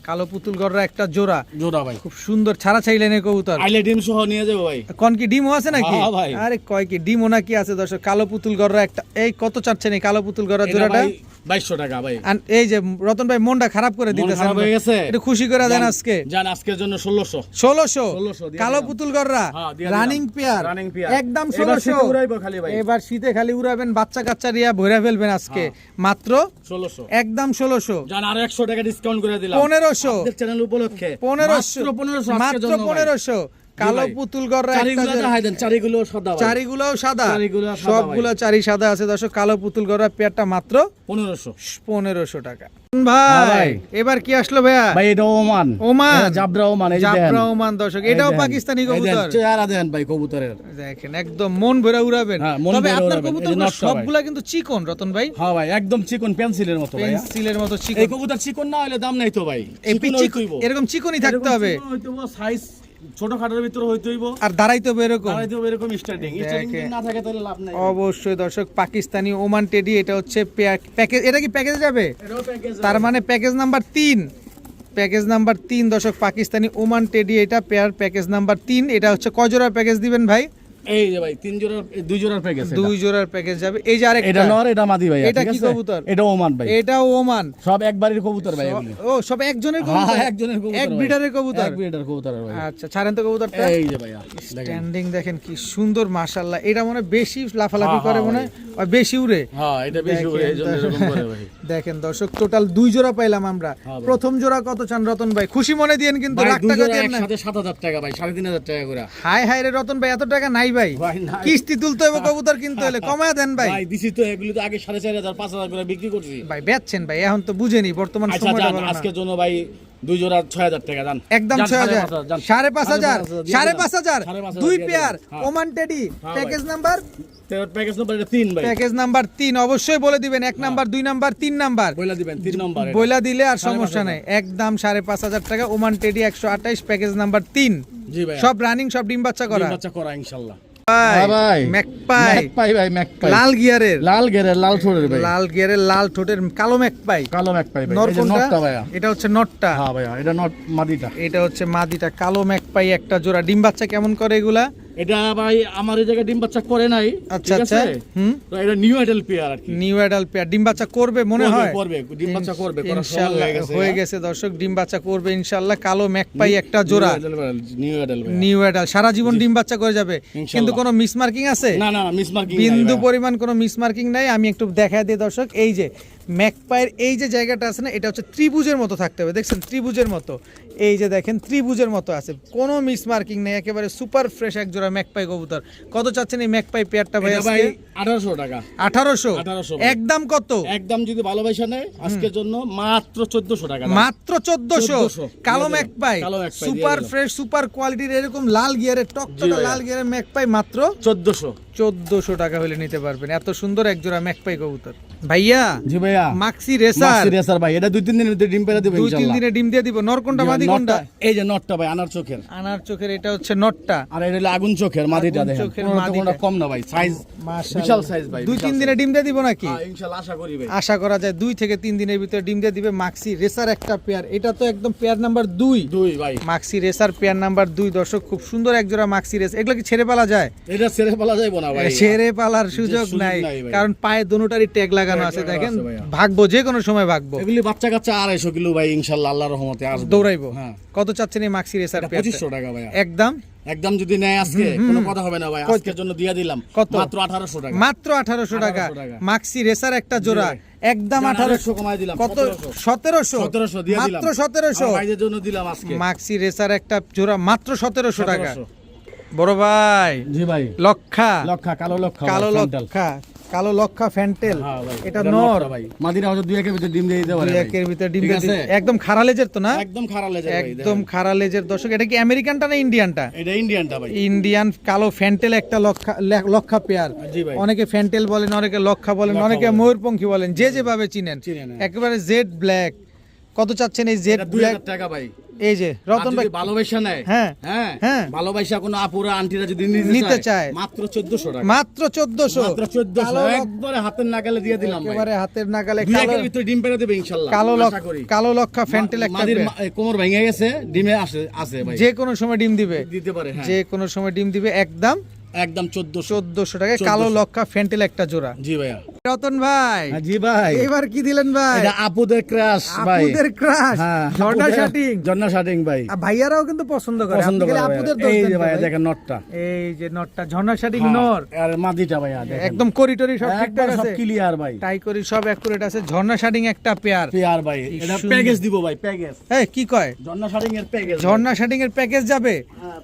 কালো পুতুল গররা একটা জোড়া, জোড়া ভাই, খুব সুন্দর ছাড়া ছাইলেনের কবুতর। আইলে ডিম সহ নিয়ে যাবো ভাই। কোন কি ডিমও আছে নাকি? হ্যাঁ ভাই। আরে কয় কি ডিমও নাকি আছে দর্শক? কালো পুতুল গররা একটা, এই কত চাচ্ছেন এই কালো পুতুল গররা এটা জোড়াটা? ভাই 2200 টাকা ভাই। আর এই যে রতন ভাই মনটা খারাপ করে মন দিতেছেন, খারাপ হয়ে গেছে? একটু খুশি করে দেন আজকে। জান আজকের জন্য 1600 1600 দিয়ে কালো দিলাম। পুতুল গররা হ্যাঁ, দিয়ে দিলাম। রানিং পেয়ার, রানিং পেয়ার একদম এবার শীতে 1600। উড়াইবো খালি ভাই, এবার শীতে খালি উড়াবেন, বাচ্চা কাচ্চা রিয়া ভরে ফেলবেন আজকে। মাত্র 1600 একদম 1600, জান আর 100 টাকা ডিসকাউন্ট করে দিলাম 1500, আপনাদের চ্যানেল উপলক্ষে 1500, মাত্র 1500 আজকের মাত্র জন্য ভাই। 1500 কালো ভাই। পুতুল গররা একটা চারিগুলো জোড়া। দেখাই দেন, চারিগুলো সাদা ভাই, চারিগুলোও সাদা, চারিগুলো সাদা সবগুলো চারি সাদা আছে দর্শক। কালো পুতুল গররা পেয়ারটা মাত্র 1500 1500 টাকা। ভাই ভাই। এবার কি আসলো ভাইয়া? ভাই এটা ওমান, ওমান, এটা জাবরা ওমান, এই যে দেখেন, জাফরা ওমান দর্শক, এটাও এই দেখেন, পাকিস্তানি এই দেখেন, কবুতর। চেহারা দেন ভাই কবুতরের, দেখেন একদম মন ভরে উড়াবেন। হ্যাঁ, মন তবে ভরে আপনার উড়াবেন। এই যে কবুতরগুলো নটটা ভাই। সবগুলা কিন্তু চিকন রতন ভাই, হ্যাঁ ভাই একদম চিকন পেন্সিলের মতো ভাই। পেন্সিলের মতো এই চিকন। কবুতর চিকন না হলে দাম নাই তো ভাই, এই চিকন পিচ্চি- হইতেইব, এরকম চিকনই থাকতে হবে, সাইজ ছোট খাটের ভিতরে হইতেইব, আর দাঁড়াইতে হবে এরকম। দাঁড়াইতে হবে এরকম স্টার্টিং দেখেন। না থাকে তাহলে লাভ নাই। অবশ্যই দর্শক, পাকিস্তানি ওমান টেডি, এটা হচ্ছে প্যাকেজ। এটা কি প্যাকেজে যাবে? এটাও প্যাকেজ, তার মানে প্যাকেজ নাম্বার 3, প্যাকেজ নাম্বার 3 দর্শক, পাকিস্তানি ওমান টেডি, এটা পেয়ার প্যাকেজ নাম্বার 3। এটা হচ্ছে কয় জোড়ার প্যাকেজ দিবেন ভাই? এই যে ভাই 3 জোড়ার 2 জোড়ার প্যাকেজ, 2 জোড়ার প্যাকেজ যাবে। এই যে এটা আরেকটা, নর, এটা মাদি ভাই, এটা ঠিক কি আছে? কবুতর? এটা ওমান ভাই, এটাও ওমান। সব একবারের কবুতর ভাই এগুলি। ও সব একজনের হ্যাঁ কবুতর, একজনের কবুতর, এক ভাই। ব্রিডারের কবুতর। এক ব্রিডার কবুতর ভাই। আচ্ছা ছাড়েন তো কবুতরটা। এই যে ভাইয়া দেখেন, স্ট্যান্ডিং দেখেন কি সুন্দর মাশাআল্লাহ। এটা মনে হয় বেশি লাফালাফি হ্যাঁ, করে, হ্যাঁ, মনে হয় আর বেশি উড়ে। হ্যাঁ এটা বেশি দেখেন ওরে, এইজন্য এরকম করে ভাই। দেখেন দর্শক, টোটাল 2 জোড়া পাইলাম আমরা। হ্যাঁ ভাই। প্রথম জোড়া কত চান রতন ভাই? খুশি মনে দিয়েন কিন্তু, ভাই লাখ 2 টাকা জোড়া দেন না। একসাথে 7000 টাকা ভাই, 3500 টাকা করে। হাই হাই রে রতন ভাই, এত টাকা নাই ভাই, ভাই নাই। কিস্তি তুলতে হবে, কবুতর কিনতে হলে কমায় দেন ভাই। ভাই দিছি তো, এগুলি তো আগে 4500 5000 করে বিক্রি করছি। ভাই বেচছেন ভাই, এখন তো বুঝেনি বর্তমান আচ্ছা সময়টা জান, ভালো না। আজকের জন্য ভাই দুই জোড়া 6000 টাকা দান একদম 6000 5,500 5,500 দুই pair Oman teddy package number package number 3 ভাই প্যাকেজ নাম্বার 3 অবশ্যই বলে দিবেন 1 নাম্বার 2 নাম্বার 3 নাম্বার বইলা দিবেন 3 নাম্বার বইলা দিলে আর সমস্যা নাই একদম 5,500 টাকা ওমান টেডি 128 প্যাকেজ নাম্বার 3 জি ভাই সব রানিং সব ডিম বাচ্চা করা ইনশাআল্লাহ ভাই ম্যাকপাই ভাই ম্যাকপাই লাল গিয়ারের লাল ঠোঁটের ভাই লাল গিয়ারের লাল ঠোঁটের কালো ম্যাকপাই ভাই নর এই যে কোনটা? নটটা ভাইয়া এটা হচ্ছে নটটা হ্যাঁ ভাইয়া এটা নট মাদিটা এটা হচ্ছে মাদিটা কালো ম্যাকপাই একটা জোড়া ডিম বাচ্চা কেমন করে এগুলা এটা ভাই আমার এই জায়গায় ডিম বাচ্চা করে নাই আচ্ছা ঠিক আচ্ছা আছে তো এটা নিউ অ্যাডাল্ট পেয়ার আর কি নিউ অ্যাডাল্ট পেয়ার ডিম বাচ্চা করবে মনে হয় করবে ডিম বাচ্চা করবে করার সময় ইনশাআল্লাহ হয়ে গেছে দর্শক ডিম বাচ্চা করবে ইনশাআল্লাহ কালো ম্যাকপাই একটা জোড়া নিউ অ্যাডাল্ট নিউ অ্যাডাল্ট সারা জীবন ডিম বাচ্চা করে যাবে কিন্তু কোনো মিস মার্কিং আছে না মিস মার্কিং বিন্দু পরিমাণ কোনো মিস মার্কিং নাই আমি একটু দেখায় দিই দর্শক এই যে ম্যাকপাইয়ের এই যে জায়গাটা আছে না এটা হচ্ছে ত্রিভুজের মতো থাকতে হবে দেখছেন ত্রিভুজের মতো এই যে দেখেন ত্রিভুজের মতো আছে কোনো মিস মার্কিং নেই একেবারে সুপার ফ্রেশ এক জোড়া ম্যাকপাই কবুতর কত চাচ্ছেন এই ম্যাকপাই পেয়ারটা ভাই আজকে 1800 টাকা 1800 একদম কত একদম যদি ভালোবাসা নেয় আজকের জন্য মাত্র 1400 টাকা মাত্র 1400 কালো ম্যাকপাই সুপার ফ্রেশ সুপার কোয়ালিটির এরকম লাল গিয়ারের টকটকা লাল গিয়ারের ম্যাকপাই মাত্র 1400 টাকা হলে নিতে পারবেন এত সুন্দর এক জোড়া ম্যাকপাই কবুতর ভাইয়া জি ভাইয়া মাক্সি রেসার ভাই এটা 2-3 দিনের ভিতরে ডিম পেড়ে দিবেন ইনশাআল্লাহ 2-3 দিনে ডিম দিয়ে দিব নর কোনটা মাদি কোনটা এই যে নটটা ভাই আনার চোখের এটা হচ্ছে নটটা আর এটা হলো আগুন চোখের মাদিটা দেখেন চোখের কোনটা কম না ভাই সাইজ মাশাআল্লাহ বিশাল সাইজ ভাই 2-3 দিনে ডিম দিয়ে দিব নাকি হ্যাঁ ইনশাআল্লাহ আশা করি ভাই আশা করা যায় 2 থেকে 3 দিনের ভিতরে ডিম দিয়ে দিবে মাক্সি রেসার একটা পেয়ার এটা তো একদম পেয়ার নাম্বার 2 ভাই মাক্সি রেসার পেয়ার নাম্বার 2 দর্শক খুব সুন্দর এক জোড়া মাক্সি রেস এগুলো কি ছেড়ে পালা যায় এটা ছেড়ে পালা যাবে না ভাই ছেড়ে পালার সুযোগ নাই কারণ পায়ে দুটোটারই ট্যাগ লাগানো আছে দেখেন ভাগবো যে কোনো সময় ভাগবো এগুলি বাচ্চা কাচ্চা 250 কিলো ভাই ইনশাআল্লাহ আল্লাহর রহমতে আসবে দৌড়াইবো হ্যাঁ কত চাচ্ছেন এই মাক্সি রেসার পেয়ার 2500 টাকা ভাই একদম যদি নেয় আজকে কোনো কথা হবে না ভাই আজকের জন্য দিয়ে দিলাম মাত্র 1800 টাকা মাত্র 1800 টাকা মাক্সি রেসার একটা জোড়া একদম 1800 কমায় দিলাম কত 1700 দিয়ে দিলাম মাত্র 1700 ভাইদের জন্য দিলাম আজকে মাক্সি রেসার একটা জোড়া মাত্র 1700 টাকা বড় ভাই জি ভাই লক্ষা কালো লক্ষা কালো লক্ষা ফ্যান্টেল হ্যাঁ ভাই, এটা নর ভাই মাদিরা হয়তো 2 একের ভিতরে ডিম দিয়ে দিতে পারে দুই একের ভিতরে ডিম ঠিক দিয়ে আছে? দিতে- একদম খাড়া লেজের তো না একদম খারাপ লেজের ভাই একদম খাড়া লেজের দর্শক এটা কি আমেরিকানটা না ইন্ডিয়ানটা এটা ইন্ডিয়ানটা ভাই ইন্ডিয়ান কালো ফ্যান্টেল একটা লক্ষা পেয়ার জি ভাই অনেকে ফ্যান্টেল বলেন অনেকে লক্ষা বলেন অনেকে ময়ূরপঙ্খী বলেন যে যেভাবে চিনেন চিনেন, হ্যাঁ। একেবারে জেড ব্ল্যাক কত চাচ্ছেন এই জেড এটা ব্ল্যাক 2000 টাকা ভাই এই যে রতন ভাই ভালোবাসা নেয় হ্যাঁ, হ্যাঁ হ্যাঁ। ভালোবাসা কোনো আপুরা আন্টিরা যদি নিতে চায় মাত্র 1400 টাকা মাত্র 1400 মাত্র 1400 একবারে হাতের নাগালে দিয়ে দিলাম ভাই একেবারে হাতের নাগালে 2 কালো একের ভিতরে ডিম পেড়ে দেবে ইনশাআল্লাহ আশা করি কালো লক্ষা ফ্যান্টেল একটা মাদির পেয়ার। কোমর ভেঙে গেছে ডিমে আছে ভাই যে কোনো সময় ডিম দিবে দিতে পারে হ্যাঁ যে কোনো সময় ডিম দিবে একদম একদম 1400 টাকায় কালো লক্ষা ফ্যান্টেল একটা জোড়া জি ভাইয়া রতন ভাই জি ভাই এবার কি দিলেন ভাই এটা আপুদের ক্রাশ ভাই আপুদের ক্রাশ হ্যাঁ ঝর্ণা শাটিং ভাই ভাইয়ারাও কিন্তু পছন্দ করে পছন্দ আপনি করে খালি ভাইয়া। আপুদের দোষ এই দেন যে তো ভাইয়া ভাই। দেখেন নটটা এই যে নটটা ঝর্ণা শাটিং হ্যাঁ, নর আর মাদিটা ভাইয়া দেখেন একদম করিটরি সব ঠিকঠাক একবার সব আছে ক্লিয়ার ভাই টাই করি সব অ্যাকুরেট আছে ঝর্ণা শাটিং একটা পেয়ার পেয়ার ভাই এটা সুন্দর। প্যাকেজ দিব ভাই প্যাকেজ এই কি কয় জন্না শাটিং এর প্যাকেজ ঝর্ণা শাটিং এর প্যাকেজ যাবে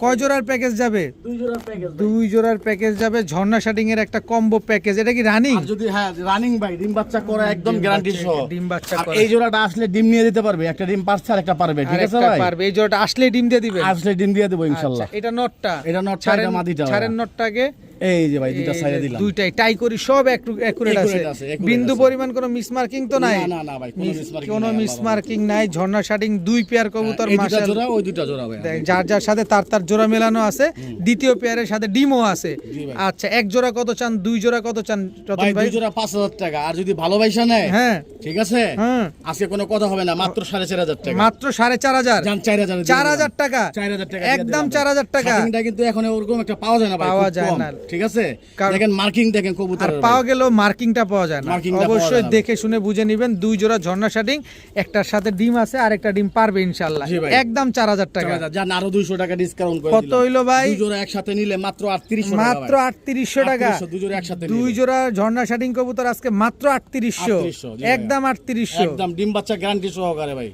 কয় জোড়ার প্যাকেজ যাবে 2 জোড়া প্যাকেজ 2 জোড়ার প্যাকেজ যাবে ঝর্ণা শাটিং এর একটা কম্বো প্যাকেজ এটা কি রানিং আর যদি হ্যাঁ রানিং ভাই ডিম বাচ্চা করা একদম গ্যারান্টি সহ ডিম বাচ্চা আর করা। এই জোড়াটা আসলে ডিম নিয়ে দিতে পারবে একটা ডিম পারছে আর একটা পারবে ঠিক আছে আরেকটা ভাই পারবে এই জোড়াটা আসলে ডিম দিয়ে দিবে আসলে ডিম দিয়ে দেবো ইনশাআল্লাহ এটা নটটা এটা নটটা, ছাড়েন- এটা মাদিটা। ছাড়েন নটটাকে এই যে ভাই দুইটা এই সাইডে যে দিলাম দুইটাই টাই করি সব অ্যাকুরেট আছে Accurate আছে, accurate বিন্দু আছে। পরিমাণ কোনো মিসমার্কিং তো নাই না, না, ভাই, কোনো mismarking কোনো নাই, আল্লাহর মিসমার্কিং নাই ঝর্ণা শাটিং 2 পেয়ার কবুতর এই দুইটা মাশাআল্লাহ জোড়া ওই দুইটা জোড়া ভাই যার যার সাথে তার জোড়া মেলানো আছে দ্বিতীয় পেয়ারের সাথে ডিমও আছে ভাই। আচ্ছা এক জোড়া কত চান 2 জোড়া কত চান রতন ভাই ভাই দুই জোড়া 5000 টাকা আর যদি ভালোবাসা নেয় হ্যাঁ ঠিক আছে হ্যাঁ আজকে কোনো কথা হবে না মাত্র 4500 টাকা মাত্র 4500 জান 4000 4000 টাকা 4000 টাকা একদম 4000 টাকা শাটিংটা কিন্তু এখন ওরকম একটা পাওয়া যায় না ভাই পাওয়া খুব যায় কম, না। ঠিক আছে কারণ- দেখেন মার্কিং দেখেন আর কবুতরের পাওয়া গেল মার্কিংটা পাওয়া যায় না মার্কিংটা পাওয়া অবশ্যই যায় না। দেখে শুনে বুঝে নেবেন 2 জোড়া ঝর্ণা শাটিং একটার সাথে ডিম আছে আর একটা ডিম পারবে ইনশাআল্লাহ জি ভাই। একদম 4000 টাকা জান আরো 200 টাকা ডিসকাউন্ট করে কত দিলাম। হইলো ভাই? দুই জোড়া একসাথে নিলে মাত্র 3800 টাকা মাত্র ভাই। 3800 টাকা 3800 দুই জোড়া একসাথে 2 নিলে। জোড়া ঝর্ণা শাটিং কবুতর আজকে মাত্র 3800 3800, জি ভাই। একদম 3800 একদম ডিম বাচ্চা গ্যারান্টি সহকারে ভাই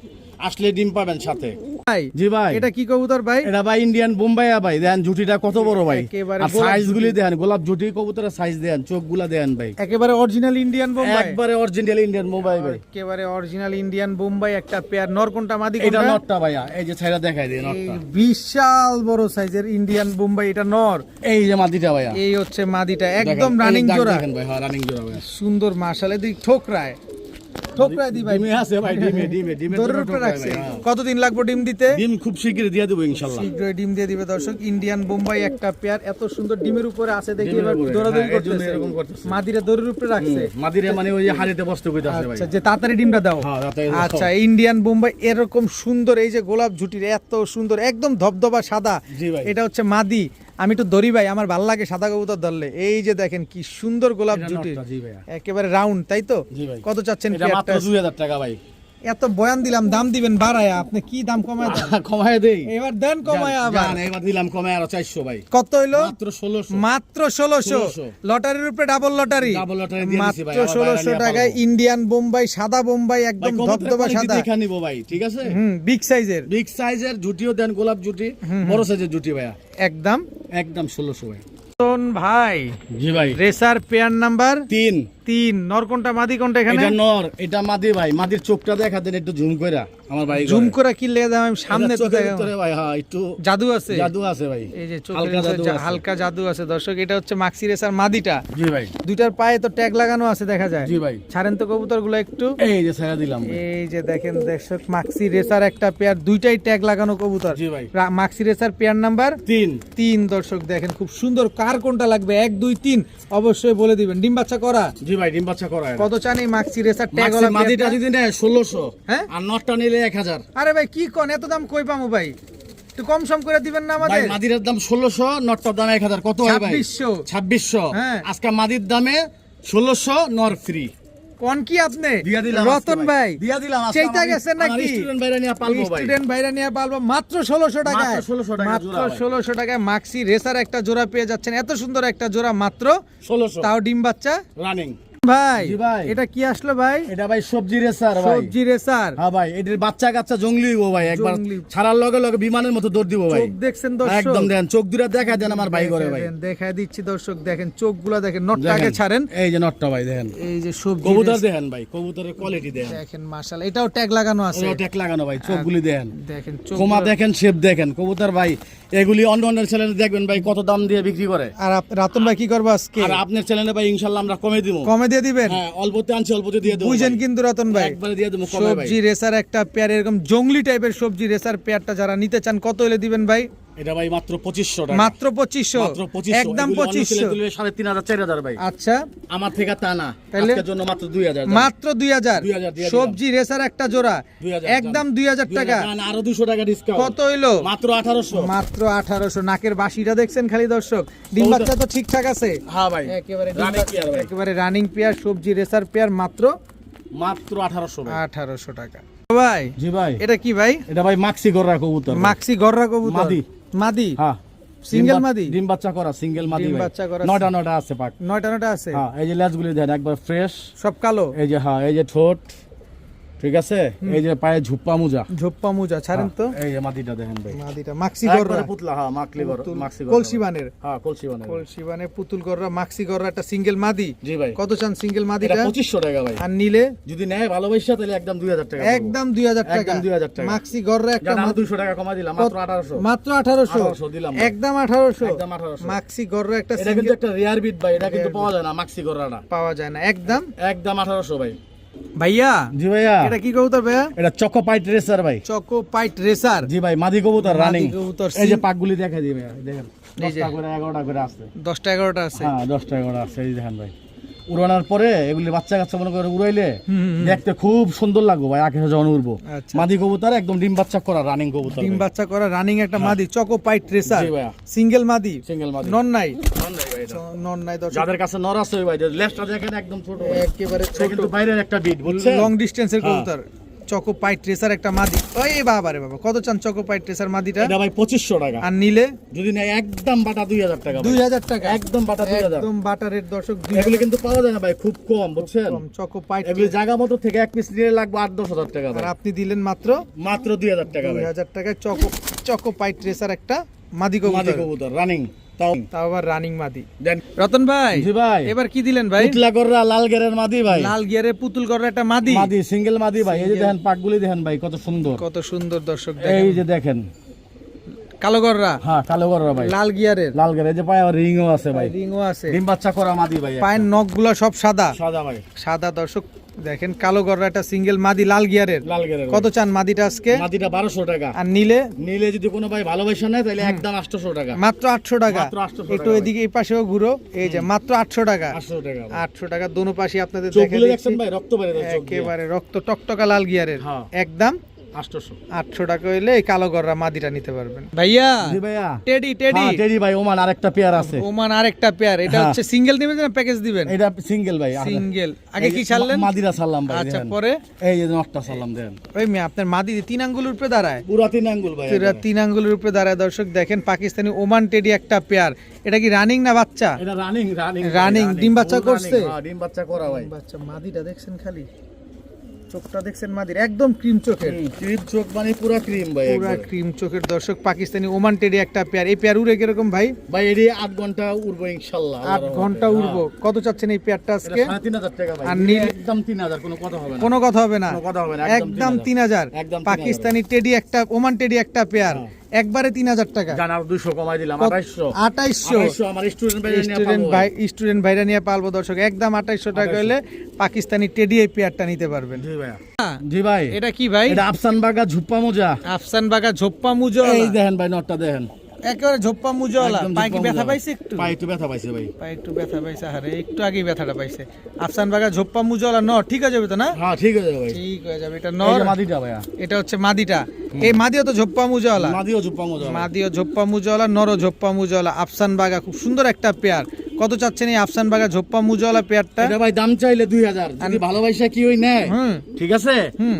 আসলে ডিম পাবেন সাথে। ভাই জি ভাই, এটা কি কবুতর ভাই? এটা ভাই ইন্ডিয়ান বোম্বাই ভাই, দেখেন জুটিটা কত বড় ভাই, একেবারে আর গোলাপ সাইজ গুলি জুটি। দেখেন, গোলাপ জুটি কবুতরের সাইজ দেখেন, চোখগুলা দেখেন ভাই, একেবারে অরিজিনাল ইন্ডিয়ান বোম্বাই, একবারে অরিজিনাল ইন্ডিয়ান বোম্বাই ভাই। একেবারে অরিজিনাল ইন্ডিয়ান বোম্বাই একটা পেয়ার। নর কোনটা মাদি এটা কোনটা? নটটা ভাইয়া, এই যে ছাইরা দেখাই দিই নটটা, এই বিশাল বড় সাইজের ইন্ডিয়ান বোম্বাই, এটা নর, এই যে মাদিটা ভাইয়া, এই হচ্ছে মাদিটা, একদম দেখেন, এই রানিং দাগ জোড়া, দেখেন ভাই, হ্যাঁ রানিং জোড়া ভাই, সুন্দর মাশাআল্লাহ। দিক ঠোকরায় দি ভাই, ডিমে আছে ভাই, ডিমে দৌড়ের উপরে রাখছে। কতদিন লাগবে ডিম দিতে? ডিম খুব শীঘ্রই দিয়ে দেবো ইনশাআল্লাহ, শীঘ্রই ডিম দিয়ে দিবে দর্শক। ইন্ডিয়ান বোম্বাই একটা পেয়ার, এত সুন্দর ডিমের উপরে আছে দেখি, ডিমের এবার উপরে, দৌড়াদৌড়ি হ্যাঁ, এর জন্য করতেছে, এরকম করতেছে। মাদিরা দৌড়ের উপরে রাখছে। মাদিরে মানে ওই যে হাড়িতে বসতে কইতাছে ভাই, আচ্ছা, যে তাড়াতাড়ি ডিমটা দাও। হ্যাঁ, তাড়াতাড়ি দাও। আচ্ছা, ইন্ডিয়ান বোম্বাই এরকম সুন্দর, এই যে গোলাপ ঝুটির এত সুন্দর, একদম ধবধবা সাদা, জি ভাই। এটা হচ্ছে মাদি। আমি একটু ধরি ভাই, আমার ভালো লাগে সাদা কবুতর ধরলে। এই যে দেখেন কি সুন্দর গোলাপ এটা ঝুটির, নটটা, জি ভাইয়া। একেবারে রাউন্ড, তাই তো? জি ভাই। কত চাচ্ছেন এটা মাত্র পেয়ারটা? 2000 টাকা ভাই, এত বয়ান দিলাম, দাম দিবেন বাড়ায়া, আপনি কি দাম কমায় দেন? কমায় দেই, এবার দেন কমায় আবার। জান, এবার দিলাম কমায় আরো 400 ভাই, কত হইলো? মাত্র 1600, মাত্র 1600। 1600 লটারির উপরে ডাবল লটারি, ডাবল লটারি দিয়ে দিছি ভাই, মাত্র আমার বাইরে 1600 নিয়ে টাকায় পারবো। ইন্ডিয়ান বোম্বাই, সাদা বোম্বাই, ভাই একদম কবুতরের ধবধবা quality সাদা, দেখা নিব ভাই, ঠিক আছে, বিগ সাইজের, বিগ সাইজের জুটিও দেন, গোলাপ জুটি, বড় সাইজের জুটি ভাইয়া, একদম। একদম 1600 ভাই। ভাই জি ভাই, রেসার পেয়ার নাম্বার 3, 3, নর কোনটা মাদি কোনটা এখানে? এটা নর, এটা মাদি ভাই, মাদির চোখটা দেখা দেন একটু জুম কইরা, আমার ভাই জুম করে কি লেগে দাম, আমি সামনে তো দেখা, ভাই, হ্যাঁ একটু জাদু আছে, জাদু আছে ভাই, এই যে চোখের হালকা ভিতরে জাদু আছে। হালকা জাদু আছে দর্শক। এটা হচ্ছে মাক্সি রেসার মাদিটা, জি ভাই, দুইটার পায়ে তো ট্যাগ লাগানো আছে দেখা যায়। জি ভাই, ছাড়েন তো কবুতরগুলো একটু, এই যে ছেড়ে দিলাম ভাই। এই যে দেখেন দর্শক, মাক্সি রেসার একটা পেয়ার, দুইটাই ট্যাগ লাগানো কবুতর। জি ভাই, মাক্সি রেসার পেয়ার নাম্বার 3, 3 দর্শক দেখেন, খুব সুন্দর। কার কোনটা লাগবে 1 2 3 অবশ্যই বলে দিবেন। ডিম বাচ্চা করা? জি ভাই, ডিম বাচ্চা করা। কত চান এই মাক্সি রেসার ট্যাগ মাক্সি মাদিটা যদি নেয় 1600, হ্যাঁ? আর নটটা নিলে 1000। আরে ভাই কি কোন, এত দাম কই পামু ভাই? একটু কম সম করে দিবেন না ভাই আমাদের? মাদিরের দাম 1600, নটটার দাম 1000, কত হয় ভাই? 2600। 2600, হ্যাঁ। আজকে মাদির দামে 1600, নর ফ্রি কোন কি আপনি? দিয়া দিলাম রতন আজকে ভাই দিয়া দিলাম আজকে, চেইতা আমার গেছেন নাকি? স্টুডেন্ট ভাইরা নিয়ে পালবো ভাই, স্টুডেন্ট ভাইরা নিয়ে পালবো মাত্র 1600 টাকায়। মাত্র 1600 টাকা মাত্র জোড়া ভাই। 1600 টাকায় মাক্সি রেসার একটা জোড়া পেয়ে যাচ্ছেন, এত সুন্দর একটা জোড়া মাত্র 1600 তাও ডিম বাচ্চা। রানিং ভাই জি ভাই। এটা কি আসলো ভাই? এটা ভাই সবজি রেসার ভাই, সবজি রেসার, হ্যাঁ ভাই, এদের বাচ্চা কাচ্চা জঙ্গলি হইবো ভাই, একবার জংলি। ছাড়ার লগে লগে বিমানের মতো দৌড় দিব ভাই, চোখ দেখছেন দর্শক? একদম দেন, চোখ দুটা দেখা দেন আমার ভাই করে ভাই, দেখায় দিচ্ছি দর্শক, দেখেন চোখগুলা দেখেন, নটটা দেখেন, আগে ছাড়েন। এই যে নটটা ভাই দেখেন, এই যে সবজি কবুতর রেসার, দেখেন ভাই, কবুতরের কোয়ালিটি দেখেন, দেখেন মাশাআল্লাহ, এটাও ট্যাগ লাগানো আছে, ওটা ট্যাগ লাগানো ভাই, চোখগুলি দেখেন, দেখেন চোখ। কোমা দেখেন, শেপ দেখেন, কবুতর ভাই এগুলি অন্য অন্য চ্যানেলে দেখবেন ভাই কত দাম দিয়ে বিক্রি করে, আর রাতন ভাই কি করবো আজকে? আর আপনার চ্যানেলে ভাই ইনশাআল্লাহ আমরা কমে দিব, কমে দিয়ে দিবেন? হ্যাঁ অল্পতে আনছি অল্পতে দিয়ে দেবো বুঝেন ভাই। কিন্তু রতন ভাই, একবারে দিয়ে দেবো কমে ভাই, সবজি রেসার একটা পেয়ার, এরকম জংলি টাইপের সবজি রেসার পেয়ারটা যারা নিতে চান কত হলে দিবেন ভাই? এটা ভাই মাত্র 2500 টাকা, মাত্র 2500, মাত্র 2500, একদম এগুলি অন্য 2500। চ্যানেলে দিলে 3500 4000 ভাই, আচ্ছা, আমার থেকে তা না, তাইলে? আজকের জন্য মাত্র 2000 দাম। মাত্র 2000 2000 দিয়ে দিলাম। সবজি রেসার একটা জোড়া 2000 একদম 2000 টাকা। না, আরো 200 টাকা ডিসকাউন্ট, কত হইলো? মাত্র 1800, মাত্র 1800। নাকের বাসিটা দেখছেন খালি দর্শক, ডিম কবুতর- বাচ্চা তো ঠিকঠাক আছে? হ্যাঁ ভাই, একেবারে ডিম রানিং বাচ্চা- পেয়ার ভাই, একেবারে রানিং পেয়ার, সবজি রেসার পেয়ার মাত্র মাত্র 1800 ভাই। 1800 টাকা। ভাই জি ভাই, এটা কি ভাই? এটা ভাই মাক্সি গররা কবুতর ভাই। মাক্সি গররা কবুতর? মাদি। মাদি, হ্যাঁ, সিঙ্গেল ডিম বা- মাদি? ডিম বাচ্চা করা সিঙ্গেল মাদি ডিম ভাই, বাচ্চা করা নটা আছে পাক, 9টা আছে, হ্যাঁ এই যে লেজগুলি দেন একবার ফ্রেশ, সব কালো, এই যে হ্যাঁ এই যে ঠোঁট, ঠিক আছে, এই যে পায়ে ঝুপ্পা মোজা, ঝোপ্পা মুজা, ছাড়েন তো। হ্যাঁ, এই যে মাদিটা দেখেন ভাই, মাদিটা মাক্সি গররা, একবারে পুতলা, হ্যাঁ মাকলি গররা, মাক্সি গররা, কলসিবানের, হ্যাঁ কলসিবানের, কলসিবানে পুতুল গররা, মাক্সি গররা একটা সিঙ্গেল মাদি। জি ভাই, কত চান সিঙ্গেল এটা মাদিটা? 2500 টাকা ভাই, আর নিলে যদি নেয় ভালোবাসা তাহলে একদম 2000 টাকা পড়বে। একদম 2000 টাকা, একদম 2000 টাকা। মাক্সি গররা একটা জান, আরো মাদি। 200 টাকা কমা দিলাম, মাত্র 1800, মাত্র 1800 1800 দিলাম ভাই। একদম 1800 একদম 1800, মাক্সি গররা একটা এটা কিন্তু সিঙ্গেল একটা রেয়ার বিট ভাই, এটা কিন্তু পাওয়া যায় না মাক্সি গররাটা, পাওয়া যায় না একদম। একদম 1800 ভাই। ভাইয়া জি ভাইয়া, এটা কি কবুতর ভাইয়া? এটা চকো পাইট রেসার ভাই, চকো পাইট রেসার, জি ভাই, মাদি কবুতর মাদি রানিং, কবুতর, এই যে পাকগুলি দেখা দিবে দেখেন, এই যে। 10টা করে 11টা করে আছে, 10টা 11টা আছে। হ্যাঁ 10টা 11টা আছে, এই দেখেন ভাই, উড়ানোর পরে এগুলি বাচ্চা কাচ্চা মনে করে উড়াইলে দেখতে খুব সুন্দর লাগবে ভাই, আকাশে যখন উড়বো। আচ্ছা। মাদি কবুতর একদম ডিম বাচ্চা করা রানিং কবুতর, ডিম বাচ্চা করা রানিং একটা মাদি, চকো পাইট রেসার, জি ভাইয়া। সিঙ্গেল মাদি, সিঙ্গেল মাদি, নন নাই, নন নাই ভাই এটা। নন নাই দর্শক, যাদের কাছে নর আছে ভাই, লেজটা দেখেন একদম ছোট ভাই, একেবারে এটা ছোট কিন্তু বাইরের একটা বিট বুঝছেন, লং ডিস্টেন্সের হ্যাঁ। কবুতর, চকো পাইট রেসার একটা মাদি। ওই বাবা রে বাবা, কত চান চকো পাইট রেসার মাদিটা? এটা ভাই 2500 টাকা। আর নিলে যদি না একদম বাটা 2000 টাকা। 2000 টাকা একদম বাটা 2000। একদম বাটারের দর্শক। এগুলো কিন্তু পাওয়া যায় না ভাই, খুব কম, বুঝছেন? চকো পাইট এগুলো জায়গা মতো থেকে এক পিস নিলে লাগবে 8-10 হাজার টাকা। আর আপনি দিলেন মাত্র 2000 টাকা ভাই। 2000 টাকায় চকো পাইট রেসার একটা মাদি মাদি কবুতর। কবুতর রানিং, তাও আবার রানিং মাদি। দেন রতন ভাই, জি ভাই, এবার কি দিলেন ভাই? পুতলা গররা লাল গেরের মাদি ভাই। লাল গিয়ারে পুতুল করার একটা মাদি। মাদি সিঙ্গেল মাদি ভাই। এই যে দেখেন পাকগুলি দেখেন ভাই, কত সুন্দর, কত সুন্দর দর্শক এই দেখেন। যে দেখেন কালো গররা, হ্যাঁ কালো গররা ভাই, লাল গিয়ারের, লাল গেরে। এই যে পায়ে রিংও আছে ভাই, রিংও আছে। ডিম বাচ্চা করা মাদি ভাই। পায়ের নখগুলো সব সাদা সাদা ভাই, সাদা দর্শক দেখেন। কালো গররা একটা সিঙ্গেল মাদি লাল গিয়ারের। লাল গেরে। কত চান মাদিটা আজকে? মাদিটা 1200 টাকা। আর নিলে নিলে যদি কোনো ভাই ভালোবাসা নেয় তাহলে একদম 800 টাকা। মাত্র 800 টাকা। মাত্র 800 টাকা একটু ভাই। এদিকে এই পাশেও ঘুরো, এই যে মাত্র 800 টাকা। 800 টাকা ভাই। 800 টাকা দোনো পাশে আপনাদের চোখগুলো দেখে দিচ্ছি। দেখছেন ভাই, রক্ত বের হচ্ছে চোখ দিয়ে। একেবারে রক্ত টকটকা লাল গিয়ারের। হ্যাঁ। একদম 800। 800 টাকা হইলে এই কালো গররা মাদিটা নিতে পারবেন ভাইয়া। জি ভাইয়া। টেডি টেডি হ্যাঁ টেডি ভাই, ওমান আরেকটা পেয়ার আছে। ওমান আরেকটা পেয়ার। এটা হ্যাঁ। হচ্ছে সিঙ্গেল দিবেন না প্যাকেজ দিবেন? এটা সিঙ্গেল ভাই। সিঙ্গেল। আগে কি ছাড়লেন? মাদিরা ছাড়লাম ভাই। আচ্ছা, দেখেন। পরে এই যে নটটা ছাড়লাম দেন। ওই মেয়ে আপনার মাদি 3 আঙ্গুলের উপরে দাঁড়ায়। পুরা 3 আঙ্গুল ভাই। পুরা 3 আঙ্গুলের উপরে দাঁড়ায় দর্শক দেখেন। পাকিস্তানি ওমান টেডি একটা পেয়ার। এটা কি রানিং না বাচ্চা? এটা রানিং রানিং রানিং। ডিম বাচ্চা করছে? হ্যাঁ ডিম বাচ্চা করা ভাই। বাচ্চা। মাদিটা দেখছেন খালি, চোখটা দেখছেন মাদির, একদম ক্রিম চোখের। ক্রিম চোখ মানে পুরা ক্রিম ভাই। পুরা ক্রিম চোখের দর্শক। পাকিস্তানি ওমান টেডি একটা পেয়ার। এই পেয়ার উড়ে কিরকম ভাই? ভাই এটি 8 ঘন্টা উড়বো ইনশাআল্লাহ। 8 ঘন্টা উড়বো। কত চাচ্ছেন এই পেয়ারটা আজকে? 3500 টাকা ভাই। আর নীল একদম 3000, কোনো কথা হবে না। কোনো কথা হবে না। কোনো কথা হবে না, একদম 3000। একদম 3000। পাকিস্তানি টেডি একটা, ওমান টেডি একটা পেয়ার, একবারে 3000 টাকা। জান আর 200 কমাই দিলাম, 2800। 2800 আমার স্টুডেন্ট ভাই নিয়ে স্টুডেন্ট পাবো ভাই, স্টুডেন্ট ভাইরা নিয়ে পালবো দর্শক। একদম 2800 টাকা হলে পাকিস্তানি টেডি এই পেয়ারটা নিতে পারবেন। জি ভাই। জি ভাই। এটা কি ভাই? এটা আফসান বাগা ঝুপ্পা মোজা। আফসান বাগা ঝোপ্পা মুজো। এই দেখেন ভাই নটটা দেখেন, একেবারে ঝোপ্পা মুজোওয়ালা। একদম পায়ে কি ঝোপ্পা ব্যথা মোজা। পাইছে একটু? পায়ে একটু ব্যথা পাইছে ভাই। পায়ে একটু ব্যথা পাইছে। আরে একটু আগেই ব্যথাটা পাইছে। আফসান বাগা ঝোপ্পা মুজোওয়ালা নর, ঠিক আছে তো না? হ্যাঁ ঠিক আছে ভাই। ঠিক হয়ে যাবে। এটা এই নর, যে মাদিটা ভাইয়া। এটা হচ্ছে মাদিটা। এই মাদিও তো ঝোপ্পা মুজোওয়ালা। মাদিও ঝুপ্পা মোজা। মাদিও ঝোপ্পা মুজোওয়ালা, নরও ঝোপ্পা মুজোওয়ালা। আফসান বাগা খুব সুন্দর একটা পেয়ার। কত চাচ্ছেন এই আফসান বাগা ঝোপ্পা মুজোওয়ালা পেয়ারটা? এটা ভাই দাম চাইলে 2000, যদি ভালোবাসা কি হই নেয় হুম। ঠিক আছে,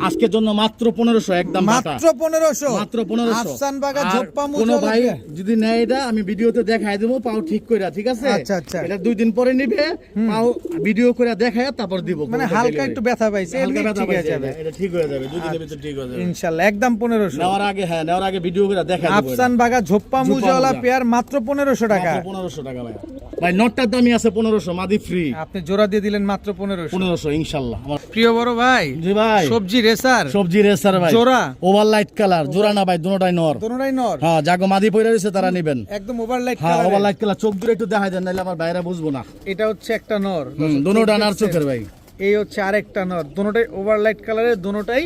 আজকের জন্য মাত্র 1500 একদম বাটা। মাত্র 1500। মাত্র 1500। আফসান বাগা আর ঝোপ্পা কোনো মুজোওয়ালা ভাই পেয়ার। যদি নেয় এটা আমি ভিডিওতে দেখায় দেবো, পাও ঠিক কইরা, ঠিক আছে? আচ্ছা, আচ্ছা। এটা 2 দিন পরে নিবে, পাও ভিডিও করে দেখায় তারপর দিব। মানে হালকা একটু ব্যথা পাইছে, হালকা এমনি ব্যথা ঠিক হয়ে পাইছে, যাবে। এটা ঠিক হয়ে যাবে, 2 দিনের ভিতর ঠিক হয়ে যাবে ইনশাআল্লাহ। একদম 1500। নেওয়ার আগে, হ্যাঁ নেওয়ার আগে ভিডিও করে দেখায় দেব। আফসান বাগা ঝোপ্পা মুজোওয়ালা মোজা। পেয়ার মাত্র 1500 টাকা। 1500 টাকা ভাই। ভাই নটটার দামই আছে 1500, মাদি ফ্রি। আপনি জোড়া দিয়ে দিলেন মাত্র 1500। 1500 ইনশাআল্লাহ। আমার প্রিয় বড় ভাই, জি ভাই, সবজি রেসার সবজি রেসার ভাই, জোড়া, ওভার লাইট কালার, জোড়া না ভাই, দুটোটাই নর। দোনোটাই নর। হ্যাঁ জাগো মাদি পয়রা রয়েছে তারা নেবেন। একদম ওভারলাইট হ্যাঁ কালার। ওভার লাইট কালার, চোখ দূরে একটু দেখাই দেন, নাহলে আমার বাইরে বুঝবো না। এটা হচ্ছে একটা নর। দুটো ডানার চোখের ভাই। এই হচ্ছে আরেকটা নর। দোনোটাই ওভারলাইট কালারের, দোনোটাই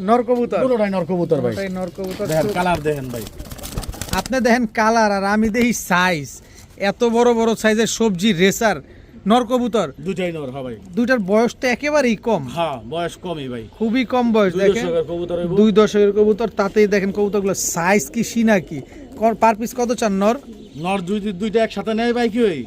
নর কবুতর। দুটোটাই নর কবুতর ভাই। দোনোটাই নর কবুতর। দেখেন কালার দেখেন ভাই। আপনি দেখেন কালার আর আমি দেখি সাইজ। এত বড় বড় সাইজের সবজি রেসার নর কবুতর, দুটাই নর। হ্যাঁ ভাই। দুইটার বয়স তো একেবারেই কম। হ্যাঁ বয়স কমই ভাই, খুবই কম বয়স। 2 দেখেন দশকের কবুতর হইবো। 2 দশকের কবুতর। তাতেই দেখেন কবুতরগুলো সাইজ কি সিনা কি। পার পিস কত চান নর? নর দুইটা একসাথে নেয় ভাই কি হই,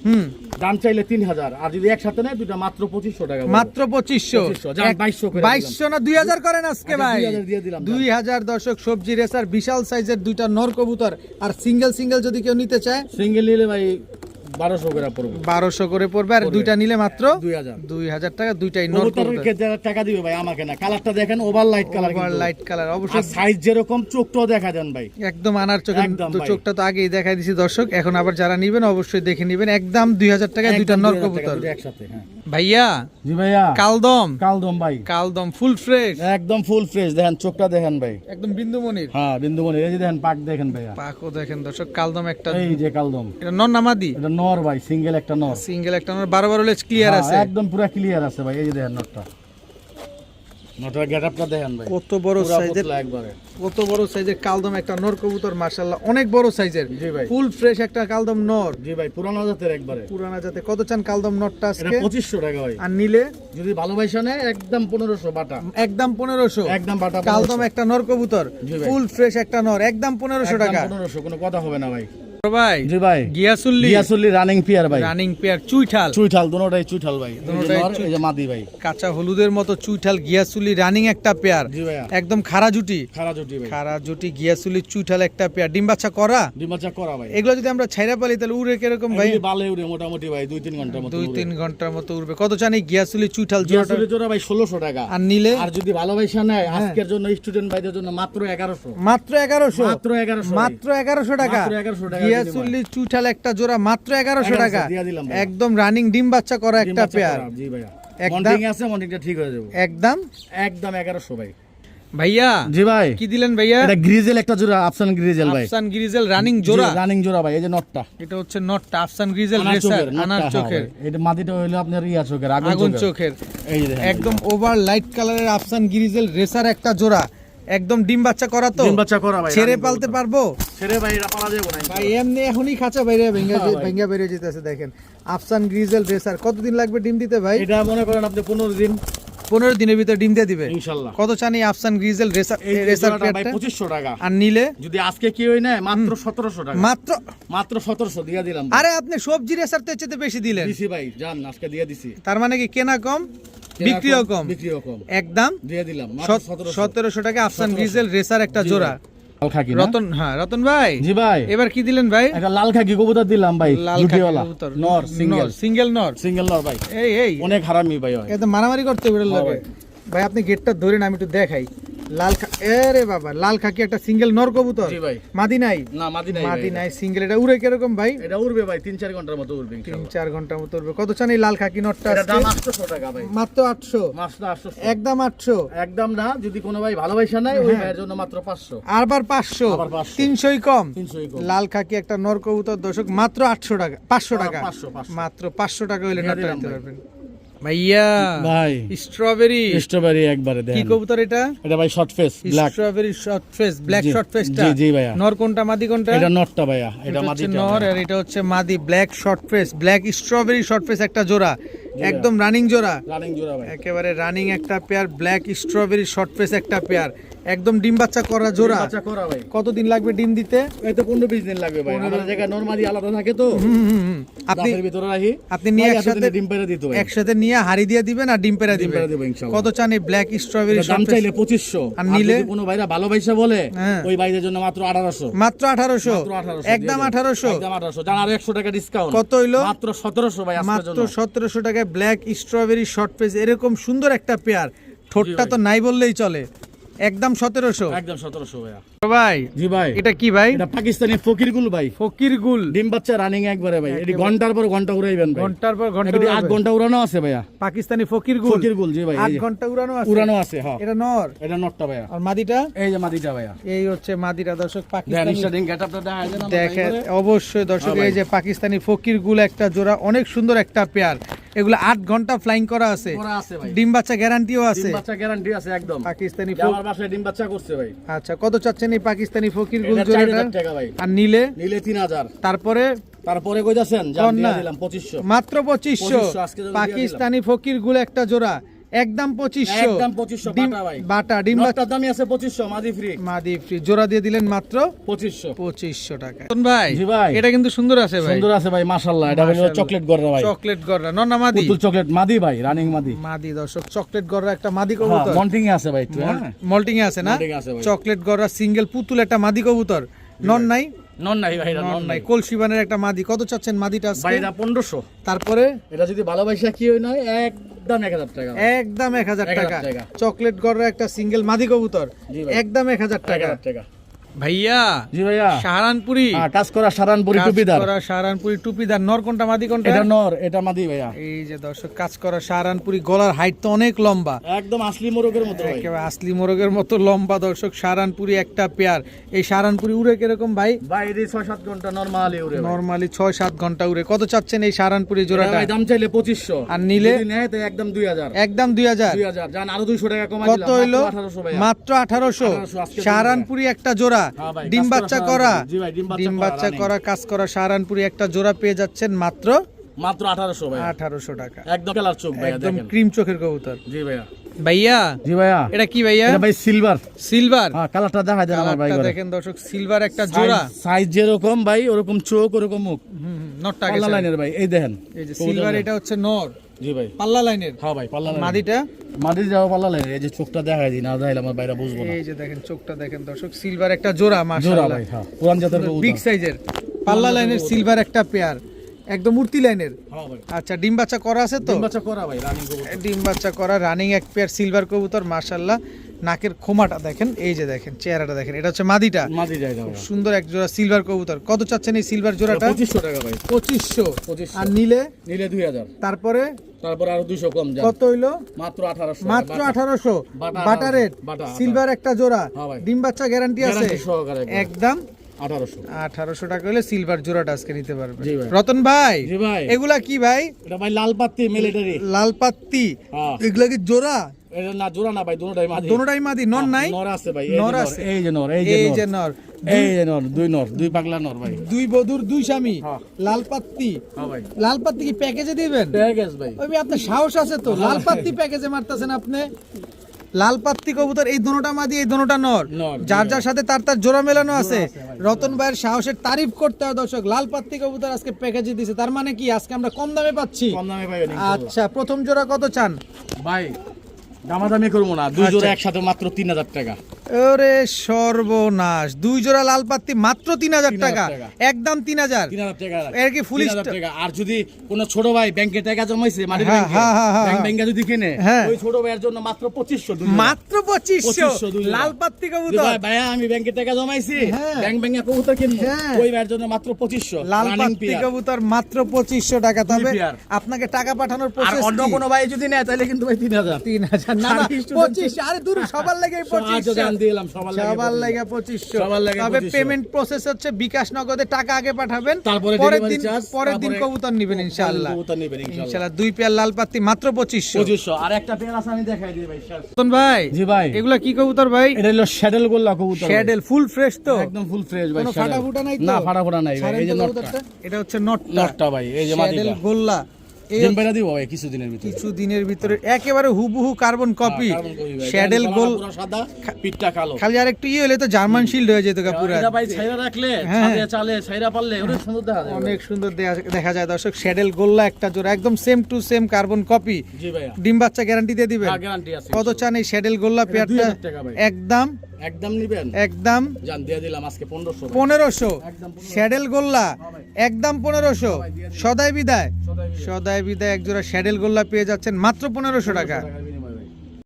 দাম চাইলে 3000, আর যদি একসাথে নেয় দুইটা মাত্র 2500 টাকা। মাত্র 2500। 2200 করে 2200 না 2000 করেন আজকে আচ্ছা, ভাই? 2000 দিয়ে দিলাম। 2000 দর্শক। সবজি রেসার বিশাল সাইজের দুইটা নর কবুতর। আর সিঙ্গেল সিঙ্গেল যদি কেউ নিতে চায় সিঙ্গেল নিলে ভাই 1200 করে পড়বে। 1200 করে পড়বে। আর দুইটা নিলে মাত্র 2000। 2000 টাকা। দুইটাই নর কবুতর। কবুতরকে যারা টাকা দিবে ভাই আমাকে না, কালারটা দেখেন over light colour, over light colour আর অবশ্যই। সাইজ যেরকম চোখটাও দেখা দেন ভাই। একদম আনার চোখে। একদম ভাই। চোখটা তো আগেই দেখাই দিছি দর্শক। এখন আবার যারা নিবেন অবশ্যই দেখে নিবেন। একদম 2000 টাকায় দুইটা একদম নর 2000 টাকা কবুতর। দুইটা একসাথে। হ্যাঁ ভাইয়া জি ভাইয়া। কালদম, কালদম ভাই, কালদম ফুল ফ্রেশ, একদম ফুল ফ্রেশ। দেখেন চোখটা দেখেন ভাই, একদম বিন্দুমণির। হ্যাঁ বিন্দুমণি। এই যে দেখেন পাক দেখেন ভাইয়া, পাকও দেখেন দর্শক। কালদম একটা, এই যে কালদম। এটা নর নামাদি? এটা নর ভাই, সিঙ্গেল একটা নর। সিঙ্গেল একটা নর। 12 লেজ ক্লিয়ার হ্যাঁ, আছে। একদম পুরো ক্লিয়ার আছে ভাই। এই যে দেখেন নটটা, নটটার গেটআপটা দেখেন ভাই, কত বড় পুরা সাইজের, পুতলা একবারে। কত বড় সাইজের কালদম একটা নর কবুতর। মাশাআল্লাহ অনেক বড় সাইজের। জি ভাই। ফুল ফ্রেশ একটা কালদম নর। জি ভাই, পুরানো জাতের একবারে। পুরানা জাতে। কত চান কালদম নরটা এটা আজকে? 2500 টাকা ভাই। আর নিলে যদি ভালোবাসা নেয় একদম 1500 বাটা। একদম 1500। একদম বাটা কালদম একটা নর কবুতর, জি ভাই। ফুল ফ্রেশ একটা নর, একদম 1500 টাকা। 1500, কোনো কথা হবে না ভাই। ভাই জি ভাই গিয়াসুল্লি রানিং পেয়ার ভাই, রানিং পেয়ার চুইঠাল দুটোটাই চুইঠাল ভাই, এই যে মাদি ভাই, কাঁচা হলুদের মতো চুইঠাল গিয়াসুল্লি রানিং একটা পেয়ার, জি ভাইয়া একদম খাড়া জুটি ভাই, খাড়া জুটি গিয়াসুল্লি চুইঠাল একটা পেয়ার, ডিম বাচ্চা করা। করা ভাই। এগুলো যদি আমরা ছাইরা পালি তাহলে উড়ে কিরকম ভাই? বালে উড়ে মোটামুটি ভাই 2-3 ঘন্টার মতো, 2-3 ঘন্টার মতো উড়বে। কত জানি গিয়াসুল্লি চুইঠাল জোড়া ভাই 1600 টাকা, আর নিলে আর যদি ভালোবাসা নেয় আজকের জন্য স্টুডেন্ট ভাইদের জন্য মাত্র 1100 মাত্র 1100 মাত্র 1100 টাকা গিয়াসুল্লি চুইঠাল একটা জোড়া মাত্র 1100 টাকা, একদম রানিং ডিম বাচ্চা করা একটা পেয়ার। জি ভাইয়া একদম মন্টিং আছে, মন্টিংটা ঠিক হয়ে যাবে, একদম 1100 ভাই। ভাইয়া জি ভাই কি দিলেন ভাইয়া? এটা গ্রিজেল একটা জোড়া, আফসান গ্রিজেল ভাই, আফসান গ্রিজেল রানিং জোড়া ভাই, এই যে নটটা, এটা হচ্ছে নটটা আফসান গ্রিজেল রেসার আনার চোখের, এটা মাদিটা হলো আপনার ইয়া চোখের, আগুন চোখের, এই যে দেখেন একদম ওভার লাইট কালারের আফসান গ্রিজেল রেসার একটা জোড়া, একদম ডিম বাচ্চা করা। তো ডিম বাচ্চা করা ভাই, ছেড়ে পালতে পারবো? ছেড়ে ভাই এটা পালা যাবে না ভাই এমনি এখনই খাঁচা বাইরে ভেঙ্গা বেরিয়ে যেতেছে। দেখেন আফসান গ্রিজেল রেসার, কতদিন লাগবে ডিম দিতে ভাই? এটা মনে করেন আপনি 15 দিনের ভিতরে ডিম দিয়ে দিবে ইনশাআল্লাহ। কত চানি আফসান গ্রিজেল রেসার ভাই 2500 টাকা, আর নিলে যদি আজকে কি হই না মাত্র 1700 টাকা, মাত্র 1700 দিয়া দিলাম। আরে আপনি সবজি রেসার তো চেয়ে বেশি দিলেন। দিছি ভাই, জান আজকে দিয়ে দিছি, তার মানে কি কেনা কম বিক্রিও কম, একদম দিয়ে দিলাম 1700 টাকা আফসান গ্রিজেল রেসার একটা জোড়া। লাল খাকি রতন, হ্যাঁ রতন ভাই, জি ভাই এবার কি দিলেন ভাই? একটা লাল খাকি কবুতর দিলাম ভাই, জুটিওয়ালা নর, সিঙ্গেল নর ভাই, এই অনেক হারামি ভাই, একদম মারামারি করতে বেরোল লাগে ভাই। আপনি গেটটা ধরেন, আমি একটু দেখাই। আরে বাবা, লাল খাকি একটা সিঙ্গেল নর কবুতর, জি ভাই, মাদি নাই, না মাদি নাই সিঙ্গেল। এটা উড়ে কিরকম ভাই? এটা উড়বে ভাই 3-4 ঘন্টার মতো উড়বে, 3-4 ঘন্টার মতো উড়বে। কত চান এই লাল খাকি নরটা? এটা দাম 800 টাকা ভাই, মাত্র 800, একদম 800, একদম না। যদি কোনো ভাই ভালোবাসা নাই ওই ভাইয়ের জন্য মাত্র 500, আরবার 500, 300ই কম। 300ই কম। লাল খাকি একটা নর কবুতর দর্শক, মাত্র 800 টাকা, 500 টাকা, 500 মাত্র 500 টাকা হইলে নরটা নিতে পারবেন ভাইয়া। ভাই স্ট্রবেরি একবারে দেন। কি কবুতর এটা? এটা ভাই short face black, strawberry short face, black short ফেসটা। জি ভাইয়া। নর কোনটা মাদি কোনটা? এটা নরটা ভাইয়া, এটা মাদি নর আর এটা হচ্ছে মাদি। Black short face, black strawberry short face একটা জোড়া, একদম রানিং জোড়া ভাই, একেবারে রানিং একটা pair. Black strawberry short face একটা পেয়ার, একদম ডিম বাচ্চা করা জোড়া। ভাই কতদিন লাগবে ডিম দিতে? এই তো 15-20 দিন লাগবে ভাই, আমাদের জায়গা নরমালি আলাদা থাকে তো। আপনি ভিতরে রাখি, আপনি নিয়ে একসাথে ডিম পেড়ে দিতে ভাই, একসাথে নিয়ে হাড়ি দিয়ে দিবেন আর ডিম পেড়ে দিবেন। কত চান এই ব্ল্যাক স্ট্রবেরি দাম শর্ট ফেস? চাইলে 2500, আর নিলে কোনো ভাইরা ভালোবাসা বলে ওই ভাইদের জন্য মাত্র 1800, মাত্র 1800, একদম 1800, একদম 1800, জান আর 100 টাকা ডিসকাউন্ট। কত হইলো? মাত্র 1700 ভাই, আজকের জন্য মাত্র 1700 টাকায় ব্ল্যাক স্ট্রবেরি শর্ট ফেস, এরকম সুন্দর একটা পেয়ার। ঠোঁটটা তো নাই বললেই চলে, একদম 1700, একদম 1700 ভাইয়া। ভাই জি ভাই, এটা কি ভাই? এটা পাকিস্তানি ফকিরগুল ভাই, ফকিরগুল ডিম বাচ্চা রানিং একবারে ভাই। এটি ঘন্টার পর ঘন্টা উড়াইবেন ভাই, ঘন্টার পর ঘন্টা, 8 ঘন্টা উড়ানো আছে ভাইয়া। পাকিস্তানি ফকিরগুল, জি ভাই, 8 ঘন্টা উড়ানো আছে হ্যাঁ। এটা নর, এটা নরটা ভাইয়া। আর মাদিটা? এই যে মাদিটা ভাইয়া, এই হচ্ছে মাদিটা দর্শক। দেন পাকিস্তানি স্টার্টিং গেটআপটা দেখায় দেন দেখে অবশ্যই দর্শক, এই যে পাকিস্তানি ফকিরগুল একটা জোড়া, অনেক সুন্দর একটা পেয়ার। এগুলো 8 ঘন্টা ফ্লাইং করা আছে, ডিম বাচ্চা গ্যারান্টিও আছে, ডিম বাচ্চা গ্যারান্টি আছে একদম। পাকিস্তানি আমার বাসায় ডিম বাচ্চা করছে ভাই। আচ্ছা, কত চাচ্ছেন এই পাকিস্তানি ফকিরগুল এটা জোড়াটা? 4000 টাকা ভাই, আর নিলে? নিলে 3000। তারপরে কইতাছেন জান দিয়ে দিলাম 2500, মাত্র 2500। আজকে যদি পাকিস্তানি ফকিরগুল একটা জোড়া, একদম 2500, একদম 2500 বাটা ভাই, বাটা ডিম নটটার দামই আছে 2500, মাদি ফ্রি জোড়া দিয়ে দিলেন মাত্র 2500 টাকা। ভাই জি ভাই, এটা কিন্তু সুন্দর আছে ভাই, সুন্দর আছে ভাই মাশাআল্লাহ। এটা হলো চকলেট গররা ভাই, চকলেট গররা নর না মাদি? পুতুল চকলেট মাদি ভাই, রানিং মাদি দর্শক, চকলেট গররা একটা মাদি কবুতর। মন্টিং এ আছে ভাই, একটু মল্টিং এ আছে না? চকলেট গররা সিঙ্গেল পুতুল একটা মাদি কবুতর, নন নাই? নন নাই ভাই, নন নাই। কলসিবানের একটা মাদি। কত চাচ্ছেন মাদিটা আজকে? ভাই এটা 1500। তারপরে এটা যদি ভালোবাসা কি হয় না একদম 1000 টাকা, একদম 1000 টাকা। চকলেট গররা একটা সিঙ্গেল মাদি কবুতর, একদম 1000 টাকা। ভাইয়া জি ভাইয়া, সাহারানপুরি কাজ করা সাহারানপুরি টুপিদার, সাহারানপুরি টুপিদার। নর কোনটা মাদি কোনটা? এটা নর, এটা মাদি ভাইয়া। এই যে দর্শক, কাজ করা সাহারানপুরি, গলার হাইট তো অনেক লম্বা, একদম আসলি মোরগের মতো ভাই, একেবারে আসলি মোরগের মতো লম্বা দর্শক। সাহারানপুরি একটা পেয়ার। এই সাহারানপুরি উড়ে কিরকম ভাই? ভাই এই 6-7 ঘন্টা নরমালি উড়ে, নরমালি 6-7 ঘন্টা উড়ে। কত চাচ্ছেন এই সাহারানপুরি জোড়াটা? ভাই দাম চাইলে 2500, আর নিলে? যদি নেয় তো একদম 2000, একদম 2000। জান আরো 200 টাকা কমাই দিলাম। কত হইলো? মাত্র 1800। সাহারানপুরি একটা জোড়া, ডিম বাচ্চা করা, ডিম বাচ্চা করা, কাজ করা সাহারানপুরি একটা জোড়া পেয়ে যাচ্ছেন মাত্র 1800 ভাই, 1800 টাকা। একদম কালার চোখ ভাই, একদম ক্রিম চোখের কবুতর। জি ভাইয়া, ভাইয়া জি ভাইয়া, এটা কি ভাইয়া? এটা ভাই সিলভার। সিলভার। হ্যাঁ, কালারটা দেখা যায় আমার ভাই। কালারটা দেখেন দর্শক, সিলভার একটা জোড়া। সাইজ যেরকম ভাই ওরকম চোখ ওরকম মুখ। নটটা পাল্লা গেছে। লাইনের ভাই, এই দেখেন। এই যে সিলভার, এটা হচ্ছে নর। জি ভাই, পাল্লা লাইনের। হ্যাঁ ভাই, পাল্লা লাইনের। মাদিটা মাটির যাওয়া পাল্লা লাইনের। এই যে চোখটা দেখা যায়, না দেখাইলে আমার বাইরে বুঝবো না। এই যে দেখেন চোখটা দেখেন দর্শক, সিলভার একটা জোড়া জোড়া মাশাআল্লাহ। ভাই, হ্যাঁ, পুরান জাতের কবুতর। বিগ সাইজের পাল্লা লাইনের সিলভার একটা পেয়ার, একদম মূর্তি লাইনের। হ্যাঁ ভাই, আচ্ছা, ডিম বাচ্চা করা আছে তো? ডিম বাচ্চা করা ভাই, রানিং কবুতর। ডিম বাচ্চা করা রানিং এক পেয়ার সিলভার কবুতর মাশাআল্লাহ। নাকের খোমাটা দেখেন, এই যে দেখেন চেহারাটা দেখেন, এটা হচ্ছে মাদিটা। মাটি যায় না। সুন্দর এক জোড়া সিলভার কবুতর। কত চাচ্ছেন এই সিলভার জোড়াটা? 2500 টাকা ভাই। 2500। আর নিলে নিলে 2000, তারপরে তারপর আরো 200 কম যাবে। কত হইলো? মাত্র 1800। মাত্র 1800। বাটা বাটা রেট, বাটা। সিলভার একটা জোড়া। হ্যাঁ ভাই। ডিম বাচ্চা গ্যারান্টি আছে গ্যারান্টি সহকারে একদম। 1800। 1800 টাকা হলে সিলভার জোড়াটা আজকে নিতে পারবে। জি ভাই। রতন ভাই, জি ভাই, এগুলা কি ভাই? এটা ভাই লাল পাত্তি মিলিটারি। লাল পাত্তি। হ্যাঁ, এগুলা কি জোড়া? এটা না জোড়া না ভাই, দুটোটাই মাদি। দোনোটাই মাদি, নর নাই? নর আছে ভাই, নর নর আছে। এই যে নর, এই যে নর। এই যে নর, দুই পাগলা নর ভাই। দুই বধুর দুই স্বামী। হ্যাঁ। লাল পাত্তি। হ্যাঁ ভাই, লাল পাত্তি কি প্যাকেজে দিবেন? প্যাকেজ ভাই। ওই আপনার সাহস আছে তো? লাল পাত্তি প্যাকেজে মারতেছেন আপনি? লাল পাত্তি কবুতর, এই দোনোটা মাদি, এই দোনোটা নর। নর, যার যার সাথে তার তার জোড়া মেলানো আছে। রতন ভাইয়ের সাহসের তারিফ করতে হয় দর্শক। লাল পাত্তি কবুতর আজকে প্যাকেজে দিছে, তার মানে কি আজকে আমরা কম দামে পাচ্ছি। কম দামে পাবেন ইনশাআল্লাহ। আচ্ছা, প্রথম জোড়া কত চান ভাই দামাদামি করবো না, দুই আচ্ছা। জোড়া একসাথে মাত্র 3000 টাকা। ওরে সর্বনাশ, দুই জোড়া লাল পাত্তি মাত্র 3000 টাকা, 3000 টাকা। একদম 3000। 3000 টাকা। এর কি ফুল 3000 টাকা। আর যদি কোনো ছোট ভাই ব্যাংকে টাকা জমাইছে, মাটির হ্যাঁ, ব্যাংকে, হ্যাঁ, হ্যাঁ, হ্যাঁ। ব্যাংকে যদি কিনে, হ্যাঁ। ওই ছোট ভাইয়ের জন্য মাত্র 2500। দুই জোড়া। মাত্র 2500 দুই জোড়া। লাল পাত্তি যে কবুতর। ভাই, ভাইয়া আমি ব্যাংকে টাকা জমাইছি, হ্যাঁ। ব্যাংকে কবুতর কিনবো, হ্যাঁ। ওই ভাইয়ের জন্য মাত্র 2500। লাল রানিং পাত্তি পেয়ার। কবুতর মাত্র 2500 টাকা। তবে পেয়ার। আপনাকে টাকা পাঠানোর আর প্রসেস অন্য কোনো ভাই যদি নেয় তাহলে কিন্তু ভাই 3000। 3000 না না, আর student 25। আরে দূর, সবার লাগে আচ্ছা, জান 2500। দিলাম, সবার লাগে সবার 2500। লাগে 2500। সবার লাগে তবে 2500। পেমেন্ট প্রসেস হচ্ছে বিকাশ নগদে টাকা আগে পাঠাবেন, তারপরে পরের delivery দিন charge, পরের দিন তারপরে কবুতর নেবেন ইনশাআল্লাহ। কবুতর নেবেন ইনশাআল্লাহ। ইনশাআল্লাহ। দুই পেয়ার লাল পাত্তি মাত্র 2500। 2500। আর একটা পেয়ার আছে, আমি দেখাই দিই ভাই। রতন ভাই, জি ভাই, এগুলা কি কবুতর ভাই? এটা হলো শ্যাডেল গোল্লা কবুতর। শ্যাডেল ফুল ফ্রেশ তো? একদম ফুল ফ্রেশ ভাই। কোনো শ্যাডেল। ফাটা ফুটা নাই তো? না, ফাটা ফুটা নাই ভাই। ছাড়েন এই যে তো নটটা, কবুতরটা। এটা হচ্ছে নটটা। নটটা ভাই, এই যে শ্যাডেল মাদিটা। গোল্লা। এই ডিম পেড়া দিব ভাই কিছুদিনের ভিতরে। কিছু দিনের ভিতরে একেবারে হুবহু কার্বন কপি। কার্বন কপি ভাই। শ্যাডেল গলা গোল, পুরো সাদা, পিঠটা কালো। খালি আর একটু ইয়ে হলে তো জার্মান শিল্ড হয়ে যেত গা পুরো। এটা ভাই ছাইরা রাখলে, হ্যাঁ। ছাদে চালে ছাইরা পারলে অনেক সুন্দর দেখা যায়। অনেক সুন্দর দেখা যায় দর্শক। শ্যাডেল গোল্লা একটা জোড়া, একদম same to same carbon copy. জি ভাইয়া, ডিম বাচ্চা গ্যারান্টি দিয়ে দিবেন? গ্যারান্টি আছে। কত চান এই শ্যাডেল গোল্লা এটা পেয়ারটা? 2000 টাকা ভাই। একদম একদম নিবেন? একদম জান দিয়ে দিলাম আজকে 1500 ভাই। 1500। একদম 1500। শ্যাডেল গোল্লা একদম 1500। দিয়ে দিলাম। সদাই বিদায়, সদাই বিদায়। সদাই বিদায় এক জোড়া শ্যাডেল গোল্লা পেয়ে যাচ্ছেন মাত্র 1500 টাকা। টাকার বিনিময়ে।